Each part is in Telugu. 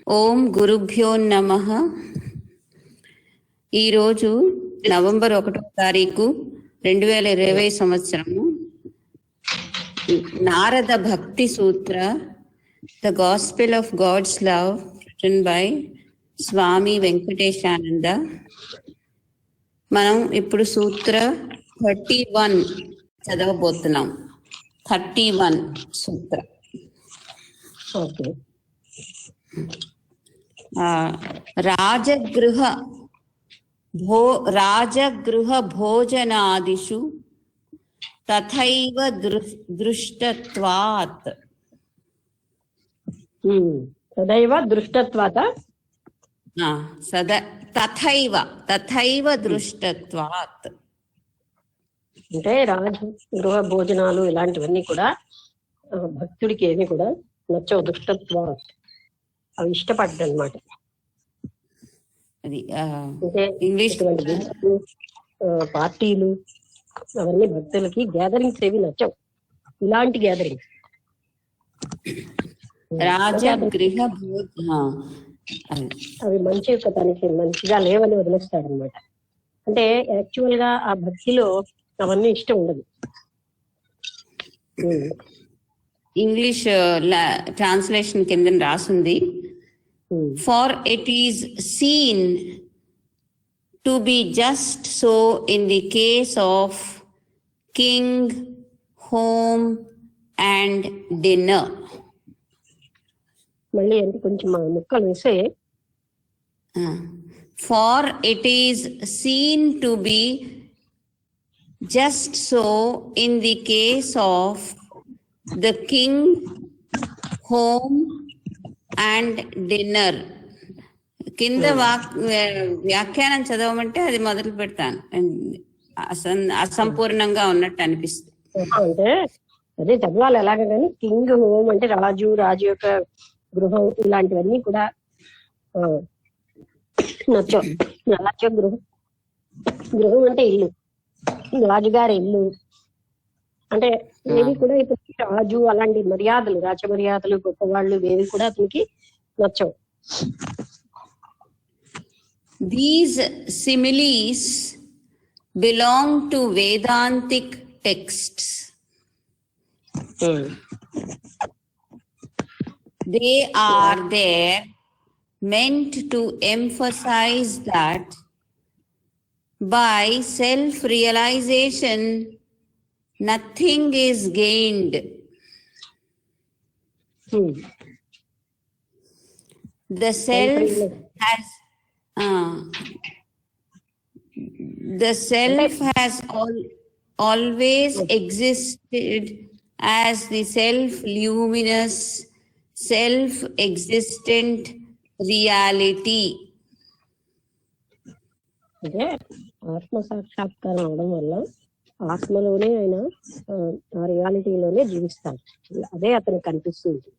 ఓం గురుభ్యో నమః. ఈరోజు నవంబర్ 1వ తారీఖు 2020 సంవత్సరము Narada Bhakti Sutra the gospel of God's love written by Swami Venkatesananda. మనం ఇప్పుడు సూత్ర 31 చదవబోతున్నాం. 31 సూత్ర. ఓకే. రాజగృహ భోజనాదిషు తథైవ దృష్టత్వాత్. తదైవ దృష్టత్వాత్ తథైవ దృష్టత్వాత్ అంటే రాజగృహ భోజనాలు ఇలాంటివన్నీ కూడా భక్తుడికి ఏమి కూడా నచ్చవు. దృష్టత్వాత్ అవి ఇష్టపడ్డాడు అనమాట. అది అంటే ఇంగ్లీష్ పార్టీలు అవన్నీ భక్తులకి గ్యాదరింగ్స్ ఏవి నచ్చవు. ఇలాంటి గ్యాదరింగ్స్ రాజగృహ అవి మంచి తనకి మంచిగా లేవని వదిలేస్తాడు అనమాట. అంటే యాక్చువల్ గా ఆ భక్తిలో అవన్నీ ఇష్టం ఉండదు. ఇంగ్లీష్ ట్రాన్స్లేషన్ కింద రాసింది, for it is seen to be just so in the case of king, home and dinner. మళ్ళీ అంటే కొంచెం ముక్కలు వేసే for it is seen to be just so in the case of the king, home and dinner. కింద వ్యాఖ్యానం చదవమంటే అది మొదలు పెడతాను. అసంపూర్ణంగా ఉన్నట్టు అనిపిస్తుంది. అంటే అదే చదవాలి ఎలాగ. కానీ కింగ్, హోమ్ అంటే రాజు యొక్క గృహం ఇలాంటివన్నీ కూడా నచ్చవు. రాజు గృహం అంటే ఇల్లు, రాజుగారి ఇల్లు అంటే ఏవి కూడా ఇప్పుడు రాజు అలాంటి మర్యాదలు, రాజ మర్యాదలు, గొప్పవాళ్ళు ఏవి కూడా అతనికి నచ్చవు. These similes belong to Vedantic texts. They are there meant to emphasize that by self-realization nothing is gained. The self has always existed as the self-luminous, self-existent reality. అంటే ఆత్మ సాక్షాత్కారం అవడం వల్ల ఆత్మలోనే ఆయన ఆ రియాలిటీలోనే జీవిస్తాడు. అదే అతనికి కనిపిస్తుంది.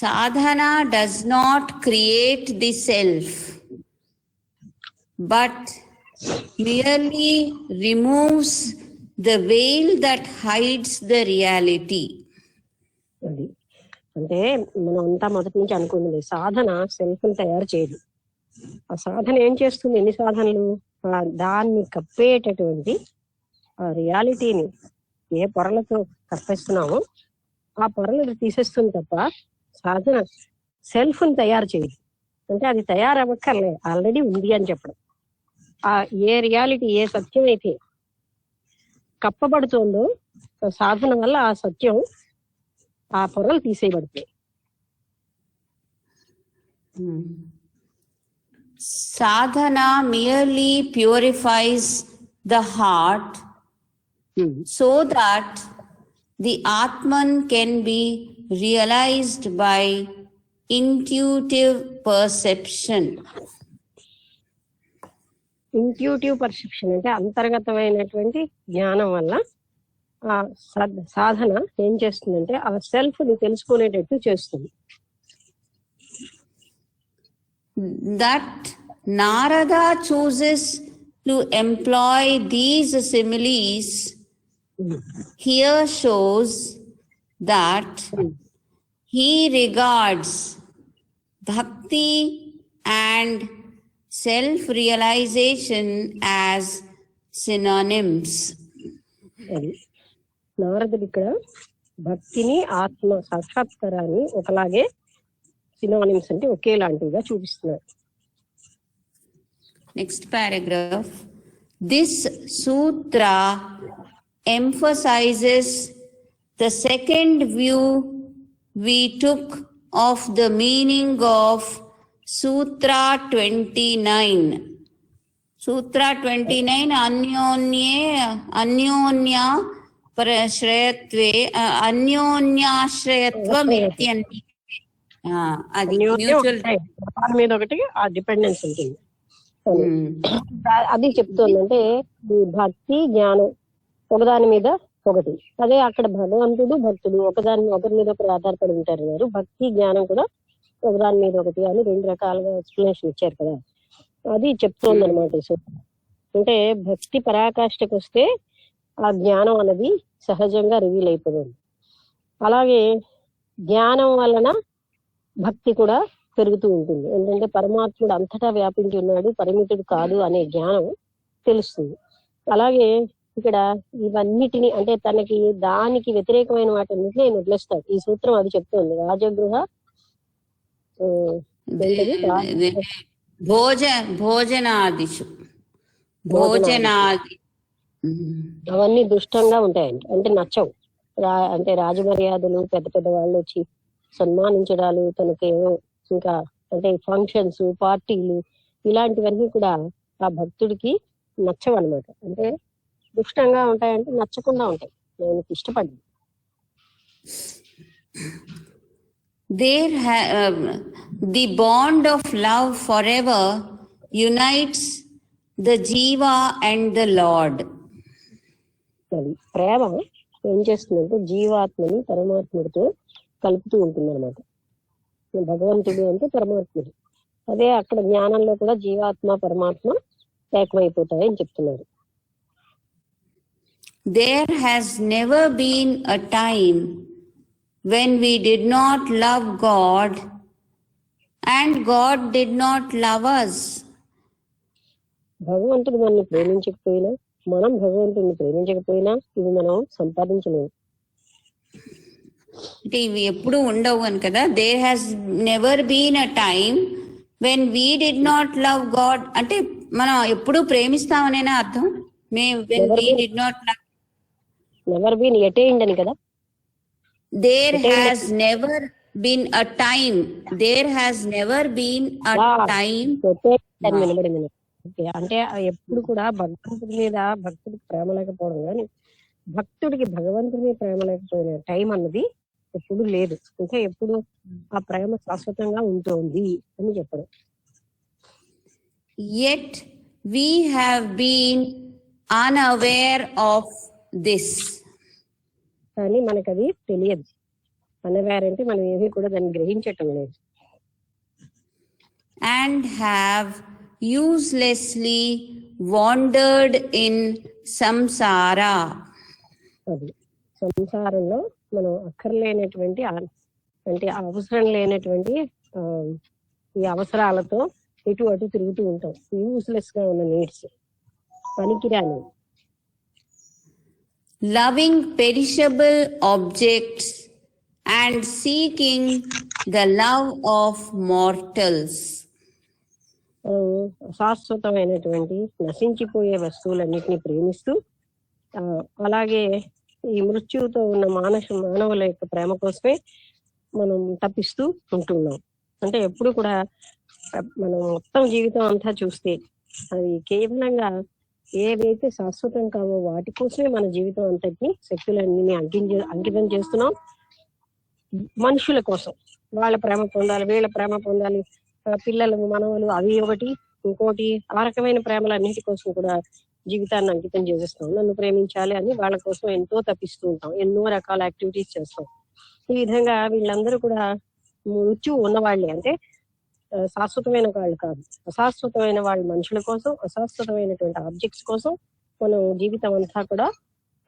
Sadhana does not create the self, but merely removes the veil that hides the reality. అది అంటే మనం అంతా మొదటి నుంచి అనుకుంది, సాధన సెల్ఫ్ ని తయారు చేయదు. ఆ సాధన ఏం చేస్తుంది? ఎన్ని సాధనలు దాన్ని కప్పేటటువంటి ఆ రియాలిటీని ఏ పొరలతో కప్పేస్తున్నామో ఆ పొరలు తీసేస్తుంది తప్ప సాధన సెల్ఫ్ ని తయారు చేయదు. అంటే అది తయారవ్వక్కర్లే, ఆల్రెడీ ఉంది అని చెప్పడం. ఆ ఏ రియాలిటీ, ఏ సత్యం అయితే కప్పబడుతుందో సాధన వల్ల ఆ సత్యం, ఆ పొరలు తీసేయబడతాయి. Sadhana merely purifies the heart so that the Atman can be realized by intuitive perception. Intuitive perception అంటే అంతర్గతమైనటువంటి జ్ఞానం వల్ల ఆ సాధన ఏం చేస్తుందంటే ఆ సెల్ఫ్ ని తెలుసుకునేటట్టు చేస్తుంది. That Narada chooses to employ these similes here shows that he regards bhakti and self-realization as synonyms. అది నారదుడు ఇక్కడ భక్తిని ఆత్మ సాక్షాత్కారాన్ని ఒకలాగే సినోనిమ్స్ అంటే ఒకేలాంటివిగా చూపిస్తున్నారు. Next paragraph. This sutra emphasizes the second view we took of the meaning of Sutra 29. Sutra 29 Anyonya परश्रयत्वे अन्योन्याश्रयत्वम् इत्यन्ति. అది మ్యూచువల్ దాని మీద ఒకటి ఆ డిపెండెన్స్ ఉంటుంది. అది చెప్తుంది అంటే ఈ భక్తి జ్ఞానం ఒకదాని మీద ఒకటి. అదే అక్కడ భగవంతుడు భక్తుడు ఒకరి మీద ఒకరు ఆధారపడి ఉంటారు గారు. భక్తి జ్ఞానం కూడా ఒకదాని మీద ఒకటి అని రెండు రకాలుగా ఎక్స్ప్లెనేషన్ ఇచ్చారు కదా. అది చెప్తోంది అనమాట. అంటే భక్తి పరాకాష్ఠకు వస్తే ఆ జ్ఞానం అనేది సహజంగా రివీల్ అయిపోతుంది. అలాగే జ్ఞానం వలన భక్తి కూడా పెరుగుతూ ఉంటుంది. ఎందుకంటే పరమాత్ముడు అంతటా వ్యాపించి ఉన్నాడు, పరిమితుడు కాదు అనే జ్ఞానం తెలుస్తుంది. అలాగే ఇక్కడ ఇవన్నిటిని అంటే తనకి దానికి వ్యతిరేకమైన వాటిని నేను వదిలేస్తాడు. ఈ సూత్రం అది చెప్తుంది. రాజగృహ భోజనాది అవన్నీ దుష్టంగా ఉంటాయండి. అంటే నచ్చవు. అంటే రాజమర్యాదలు, పెద్ద పెద్ద వాళ్ళు వచ్చి సన్మానించడాలు, తనకేమో ఇంకా అంటే ఫంక్షన్స్, పార్టీలు ఇలాంటివన్నీ కూడా ఆ భక్తుడికి నచ్చవు అనమాట. అంటే దుష్టంగా ఉంటాయంటే నచ్చకుండా ఉంటాయి. నేను ఇష్టపడ్డాను. The bond of love forever unites the jiva and the Lord. ప్రేమ ఏం చేస్తుందంటే జీవాత్మని పరమాత్ముడితో కలుపుతూ ఉంటుంది అనమాట. భగవంతుడు అంటే పరమాత్ముడు. అదే అక్కడ జ్ఞానంలో కూడా జీవాత్మ పరమాత్మ ఏకమైపోతాయని చెప్తున్నారు. There has never been a time when we did not love God and God did not love us. భగవంతుడు మనల్ని ప్రేమించకపోయినా, మనం భగవంతుడిని ప్రేమించకపోయినా ఇది మనం సంపాదించలేము. అంటే ఇవి ఎప్పుడు ఉండవు అని కదా. There has never been a time when we did not love God. అంటే మనం ఎప్పుడు ప్రేమిస్తామనేనా అర్థం. When we did not love, never been attained అని కదా. There has never been a time, there has never been a time. అంటే ఎప్పుడు కూడా భగవంతుడి మీద భక్తుడికి ప్రేమ లేకపోవడం కానీ భక్తుడికి భగవంతుడి మీద ప్రేమ లేకపోయిన టైం అన్నది ఎప్పుడు లేదు. అంటే ఎప్పుడు ఆ ప్రేమ శాశ్వతంగా ఉంటుంది అని చెప్పడం. Yet we have been unaware of this. కానీ మనకు అది తెలియదు. అనవేర్ అంటే మనం ఏది కూడా దాన్ని గ్రహించటం లేదు. And have uselessly wandered in samsara. అది సంసారంలో మనం అక్కర్లేనటువంటి అంటే అవసరం లేనటువంటి ఈ అవసరాలతో ఇటు అటు తిరుగుతూ ఉంటాం. యూస్లెస్ గా ఉన్న నీడ్స్, పనికిరాని. Loving perishable objects and seeking the love of mortals. శాశ్వతమైనటువంటి నశించిపోయే వస్తువులన్నిటిని ప్రేమిస్తూ అలాగే ఈ మృత్యువుతో ఉన్న మానవుల యొక్క ప్రేమ కోసమే మనం తప్పిస్తూ ఉంటున్నాం. అంటే ఎప్పుడు కూడా మనం మొత్తం జీవితం అంతా చూస్తే అది కేవలంగా ఏదైతే శాశ్వతం కావో వాటి కోసమే మన జీవితం అంతటిని శక్తులన్నీ అంకితం చేస్తున్నాం. మనుషుల కోసం వాళ్ళ ప్రేమ పొందాలి, వీళ్ళ ప్రేమ పొందాలి, పిల్లలు మనవలు అవి ఒకటి ఇంకోటి ఆ రకమైన ప్రేమలన్నిటి కోసం కూడా జీవితాన్ని అంకితం చేసేస్తాం. నన్ను ప్రేమించాలి అని వాళ్ళ కోసం ఎంతో తప్పిస్తూ ఉంటాం, ఎన్నో రకాల యాక్టివిటీస్ చేస్తాం. ఈ విధంగా వీళ్ళందరూ కూడా మృత్యువు ఉన్నవాళ్ళే. అంటే శాశ్వతమైన వాళ్ళు కాదు, అశాశ్వతమైన వాళ్ళ మనుషుల కోసం, అశాశ్వతమైనటువంటి ఆబ్జెక్ట్స్ కోసం మనం జీవితం అంతా కూడా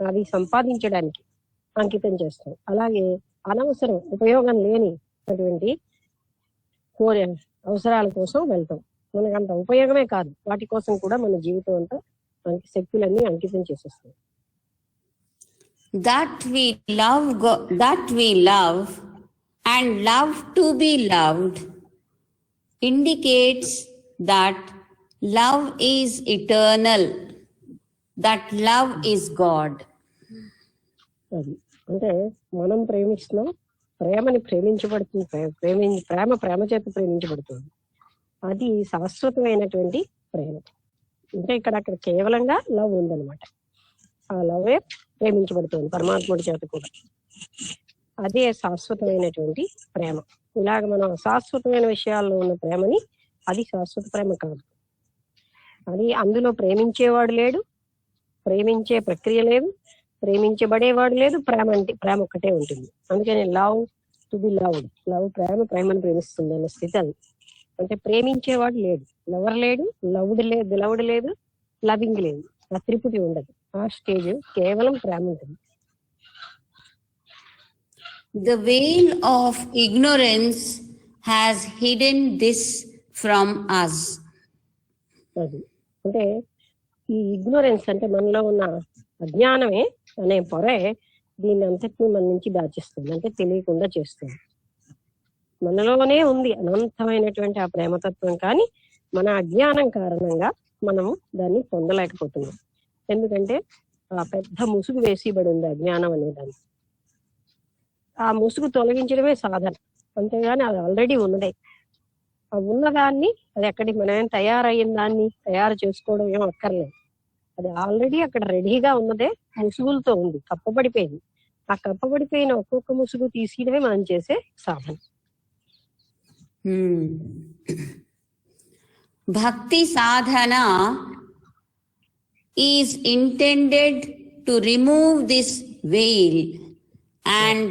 అవి సంపాదించడానికి అంకితం చేస్తాం. అలాగే అనవసరం ఉపయోగం లేని అటువంటి అవసరాల కోసం వెళ్తాం. మనకు అంత ఉపయోగమే కాదు, వాటి కోసం కూడా మన జీవితం అంతా మనకి శక్తులన్నీ అంకితం చేసేస్తాం. That we love and love to be loved indicates that love is eternal, that love is God. అది అంటే మనం ప్రేమిస్తున్నాం, ప్రేమని ప్రేమించబడుతుంది, ప్రేమ చేత ప్రేమించబడుతుంది. అది శాశ్వతమైనటువంటి ప్రేమ. అంటే అక్కడ కేవలంగా లవ్ ఉందన్నమాట. ఆ లవే ప్రేమించబడుతుంది పరమాత్ముడి చేత కూడా. అదే శాశ్వతమైనటువంటి ప్రేమ. ఇలాగ మనం అశాశ్వతమైన విషయాల్లో ఉన్న ప్రేమని, అది శాశ్వత ప్రేమ కాదు. అది అందులో ప్రేమించేవాడు లేడు, ప్రేమించే ప్రక్రియ లేదు, ప్రేమించబడేవాడు లేదు. ప్రేమ ఒక్కటే ఉంటుంది. అందుకని love to be loved, love ప్రేమను ప్రేమిస్తుంది అన్న స్థితి అది. అంటే ప్రేమించేవాడు లేడు, లవర్ లేడు, లవ్డ్ లేదు, లవింగ్ లేదు. ఆ త్రిపుటి ఉండదు. ఆ స్టేజ్ కేవలం ప్రేమ ఉంటుంది. The veil of ignorance has hidden this from us. అది అంటే ఈ ఇగ్నోరెన్స్ అంటే మనలో ఉన్న అజ్ఞానమే అనే పొరే దీన్ని అంతటినీ మన నుంచి దాచిస్తుంది, అంటే తెలియకుండా చేస్తుంది. మనలోనే ఉంది అనంతమైనటువంటి ఆ ప్రేమతత్వం, కానీ మన అజ్ఞానం కారణంగా మనము దాన్ని పొందలేకపోతున్నాం. ఎందుకంటే ఆ పెద్ద ముసుగు వేసిబడి ఉంది అజ్ఞానం అనేదాన్ని. ఆ ముసుగు తొలగించడమే సాధన, అంతేగాని అది ఆల్రెడీ ఉన్నదే. ఆ ఉన్నదాన్ని, అది ఎక్కడికి మనమేం తయారయ్యిన దాన్ని తయారు చేసుకోవడం ఏం అక్కర్లేదు. అది ఆల్రెడీ అక్కడ రెడీగా ఉన్నదే, ముసుగులతో ఉంది, కప్పబడిపోయింది. ఆ కప్పబడిపోయిన ఒక్కొక్క ముసుగు తీసేయడమే మనం చేసే సాధన. Bhakti sadhana is intended to remove this veil and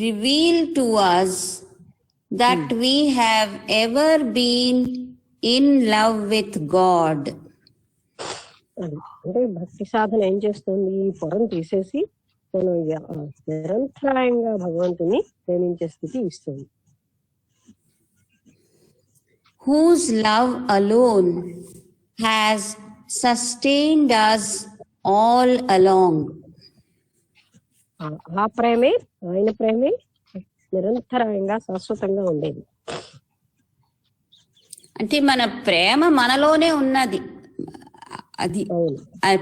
reveal to us that we have ever been in love with God. అంటే భక్తి సాధన ఏం చేస్తుంది? ఈ పొరను తీసేసి మనం నిరంతరాయంగా భగవంతుని ప్రేమించే స్థితి ఇస్తుంది. Whose love alone has sustained us all along. ఆ ప్రేమే, ఆయన ప్రేమే నిరంతరాయంగా శాశ్వతంగా ఉండేది. అంటే మన ప్రేమ మనలోనే ఉన్నది. అది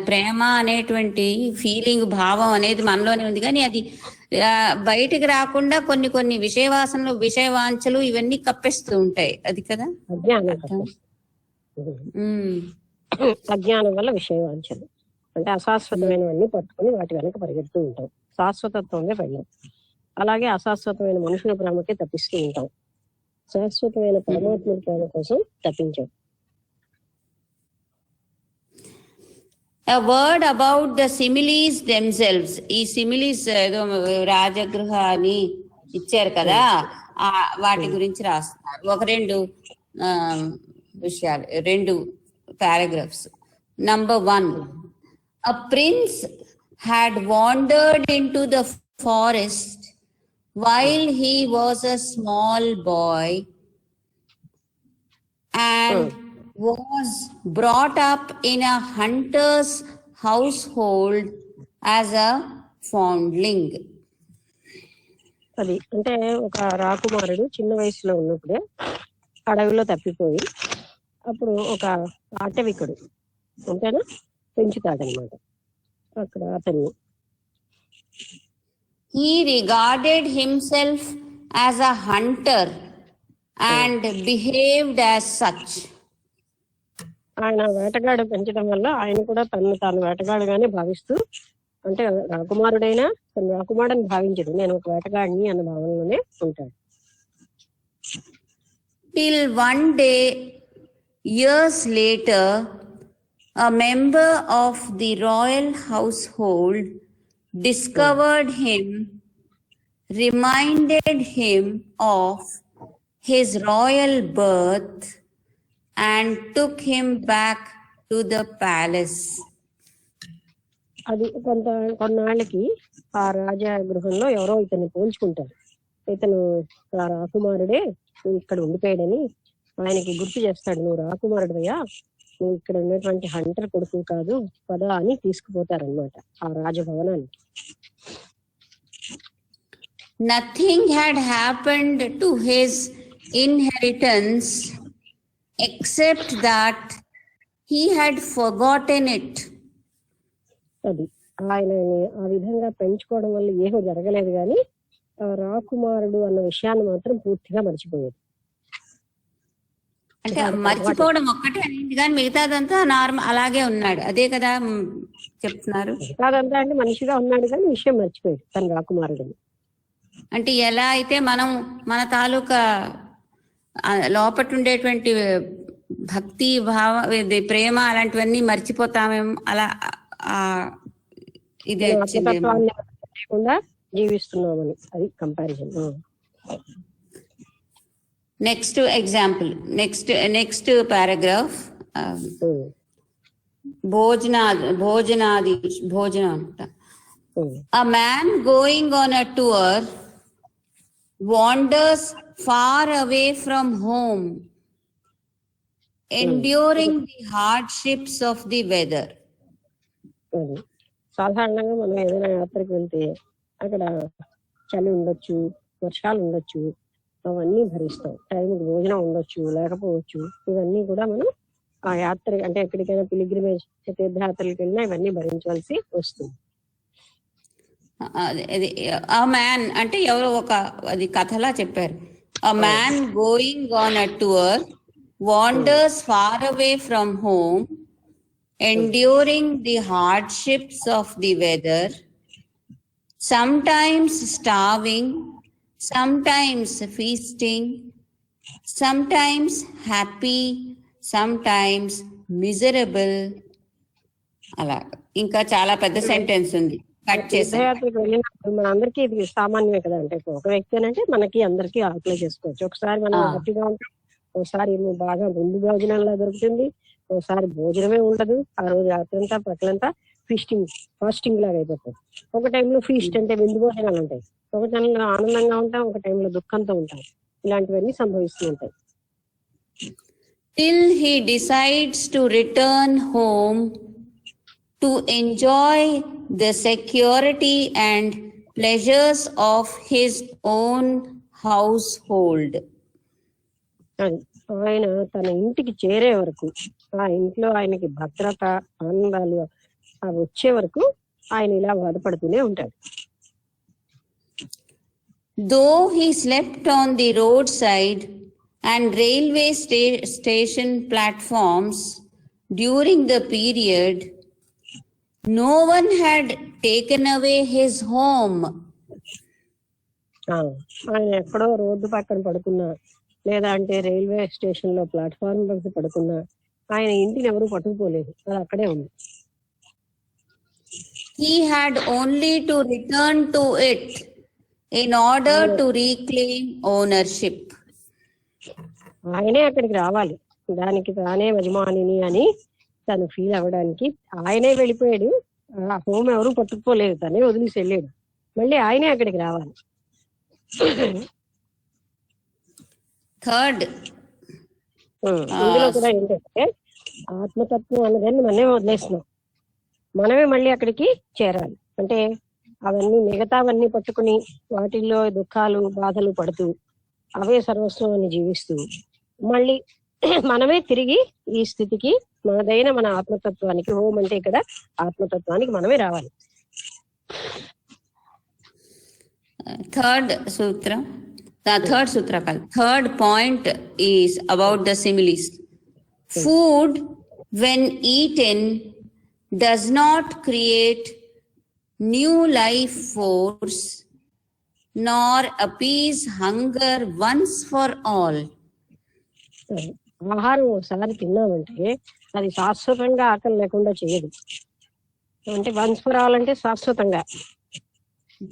ప్రేమ అనేటువంటి ఫీలింగ్, భావం అనేది మనలోనే ఉంది, కానీ అది బయటికి రాకుండా కొన్ని విషయవాసనలు, విషయవాంఛలు ఇవన్నీ కప్పేస్తూ ఉంటాయి. అది కదా అజ్ఞానం వల్ల విషయవాంఛలు అంటే అశాశ్వతమైనవన్నీ పట్టుకుని వాటి వెనక పరిగెడుతూ ఉంటాం. శాశ్వతత్వమే వెళ్ళాం. అలాగే అశాశ్వతమైన మనుషుల ప్రేమకే తప్పిస్తూ ఉంటాం. శాశ్వతమైన పరమాత్మ ప్రేమ కోసం తప్పించాం. A word about the similes themselves. ఈ సిమిలీస్ ఏదో రాజగృహ అని ఇచ్చారు కదా, వాటి గురించి రాస్తున్నారు. ఒక రెండు విషయాలు, రెండు paragraphs. Number 1, a prince had wandered into the forest while he was a small boy and was brought up in a hunter's household as a foundling. అది అంటే ఒక రాకుమారుడు చిన్న వయసులో ఉన్నప్పుడే అడవిలో తప్పిపోయి అప్పుడు ఒక ఆటవికుడు అంతేనా పెంచుతాడనమాట అక్కడ అతన్ని. He regarded himself as a hunter and behaved as such. ఆయన వేటగాడు పెంచడం వల్ల ఆయన కూడా తాను వేటగాడుగానే భావిస్తూ, అంటే రాకుమారుడైనా తను రాకుమారుడని భావించదు, నేను ఒక వేటగాడిని అన్న భావనలోనే ఉంటాడు. Till one day, years later, a member of the royal household discovered him, reminded him of his royal birth, and took him back to the palace. అది కొన్నాళ్ళకి ఆ రాజగృహంలో ఎవరో ఇతన్ని పోల్చుకుంటారు. ఇతను ఆ రాకుమారుడే, నువ్వు ఇక్కడ ఉండిపోయాడని ఆయనకి గుర్తు చేస్తాడు. నువ్వు రాకుమారుడయ్యా, నువ్వు ఇక్కడ ఉన్నటువంటి హంటర్ కొడుకు కాదు పదా అని తీసుకుపోతారనమాట ఆ రాజభవనానికి. Nothing had happened to his inheritance except that he had forgotten it. అది ఆయనని ఆ విధంగా పెంచుకోవడం వల్ల ఏమో జరగలేదు, కానీ ఆ రాకుమారుడు అన్న విషయాన్ని మాత్రం పూర్తిగా మర్చిపోయాడు. అంటే మర్చిపోవడం ఒక్కటే అయింది, కానీ మిగతాదంతా నార్మల్ అలాగే ఉన్నాడు. అదే కదా చెప్తున్నారు. కాదంతా అంటే మనిషిగా ఉన్నాడు కానీ విషయం మర్చిపోయాడు తన రాకుమారుడిని. అంటే ఎలా అయితే మనం మన తాలూకా లోపట ఉండేటువంటి భక్తి భావ ప్రేమ అలాంటివన్నీ మర్చిపోతామేమో, అలా ఇదే ఆత్మతత్వాన్ని లేకుండా జీవిస్తున్నామని, అది comparison. Next example, next paragraph. భోజనం అంట. A man going on a tour wanders far away from home, enduring the hardships of the weather. సాధారణంగా మనం ఏదైనా యాత్రకు వెళ్తే అక్కడ చలి ఉండొచ్చు, వర్షాలు ఉండొచ్చు, అవన్నీ భరిస్తాం. టైంకి భోజనం ఉండొచ్చు, లేకపోవచ్చు. ఇవన్నీ కూడా మనం ఆ యాత్ర అంటే ఎక్కడికైనా పిలిగ్రిమేజ్ తీర్థయాత్రలకు వెళ్ళినా ఇవన్నీ భరించవలసి వస్తుంది. ఆ మ్యాన్ అంటే ఎవరో ఒక అది కథలా చెప్పారు. A man going on a tour wanders far away from home, enduring the hardships of the weather, sometimes starving, sometimes feasting, sometimes happy, sometimes miserable. అలా ఇంకా చాలా పెద్ద సెంటెన్స్ ఉంది, కట్ చేసి. తీర్థయాత్రకు వెళ్ళినప్పుడు మన అందరికీ ఇది సామాన్యమే కదా. అంటే ఒక వ్యక్తి అంటే మనకి అందరికీ అప్లై చేసుకోవచ్చు. ఒకసారి మనం హ్యాపీగా ఉంటాం, ఒకసారి బాగా ముందు భోజనంలా దొరుకుతుంది, ఒకసారి భోజనమే ఉండదు. ఆ రోజు రాత్రంతా పక్కలంతా ఫాస్టింగ్ లాగా అయిపోతుంది. ఒక టైంలో ఫీస్ట్ అంటే విందు భోజనాలు ఉంటాయి, ఒక టైంలో ఆనందంగా ఉంటాం, ఒక టైంలో దుఃఖంతో ఉంటాం. ఇలాంటివన్నీ సంభవిస్తూ ఉంటాయి. Till he decides to return home to enjoy the security and pleasures of his own household. ఆయన తన ఇంటికి చేరే వరకు, ఆ ఇంట్లో ఆయనకి భద్రత, ఆనందాలు అవి వచ్చే వరకు ఆయన ఇలా బాధపడుతూనే ఉంటాడు. Though he slept on the roadside and railway station platforms during the period, no one had taken away his home. ఆయన ఎక్కడో రోడ్డు పక్కన పడుకున్నా, లేదా అంటే రైల్వే స్టేషన్ లో ప్లాట్ఫామ్ పక్కన పడుకున్నా, ఆయన ఇంటిని ఎవరు పట్టుకుపోలేదు, అది అక్కడే ఉంది. He had only to return to it in order to reclaim ownership. ఆయనే అక్కడికి రావాలి, దానికి తానే యజమానిని అని తను ఫీల్ అవ్వడానికి. ఆయనే వెళ్ళిపోయాడు, ఆ హోమ్ ఎవరు పట్టుకుపోలేదు, తనే వదిలేసి వెళ్ళాడు. మళ్ళీ ఆయనే అక్కడికి రావాలి. థర్డ్, ఇందులో కూడా ఏంటంటే ఆత్మతత్వం అన్నదాన్ని మనమే వదిలేస్తున్నాం, మనమే మళ్ళీ అక్కడికి చేరాలి. అంటే అవన్నీ మిగతావన్నీ పట్టుకుని వాటిల్లో దుఃఖాలు బాధలు పడుతూ అవే సర్వస్వం అని జీవిస్తూ మళ్ళీ మనమే తిరిగి ఈ స్థితికి, మనదైన మన ఆత్మతత్వానికి, హోమ్ అంటే ఇక్కడ ఆత్మతత్వానికి మనమే రావాలి. Third point is about the similes. Food when eaten does not create new life force nor appease hunger once for all. ఆహారం ఒకసారి తిన్నామంటే అది శాశ్వతంగా ఆకలి లేకుండా చేయదు. అంటే వన్స్ ఫర్ ఆల్ అంటే శాశ్వతంగా.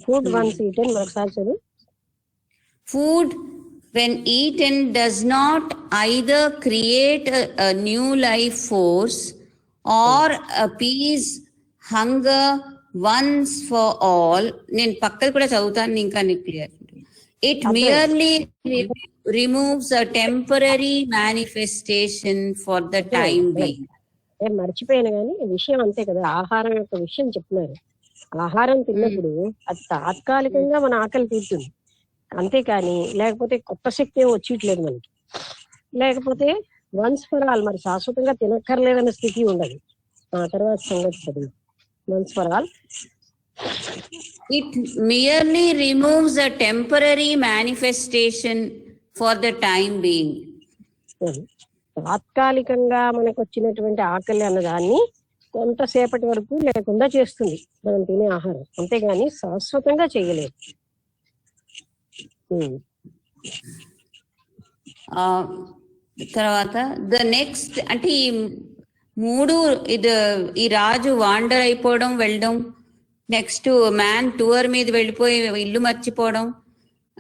ఫుడ్ వన్స్ ఈటెన్, మరొకసారి చదువు. Food when eaten does not either create a new life force or appease hunger once for all. నేను పక్కన కూడా చదువుతాను ఇంకా clear. It merely removes a temporary manifestation for the time being. నేను మర్చిపోయాను కానీ విషయం అంతే కదా, ఆహారం యొక్క విషయం చెప్తున్నారు. ఆహారం తిన్నప్పుడు అది తాత్కాలికంగా మన ఆకలి తీరుతుంది, అంతేకాని లేకపోతే కొత్త శక్తి ఏం వచ్చేట్లేదు మనకి. లేకపోతే వన్స్ ఫర్ ఆల్ మరి శాశ్వతంగా తినక్కర్లేదన్న స్థితి ఉండదు. ఆ తర్వాత సంగతి చదువు. Once for all it merely removes a temporary manifestation for the time being. తాత్కాలికంగా మనకు వచ్చినటువంటి ఆకలి అన్నదాన్ని కొంతసేపటి వరకు లేకుండా చేస్తుంది మనం తినే ఆహారం, అంతేగాని శాశ్వతంగా చేయలేదు. తర్వాత ద నెక్స్ట్ అంటే ఈ మూడు, ఈ రాజు వాండర్ అయిపోవడం, వెళ్ళడం, నెక్స్ట్ మ్యాన్ టూర్ మీద వెళ్ళిపోయి ఇల్లు మర్చిపోవడం,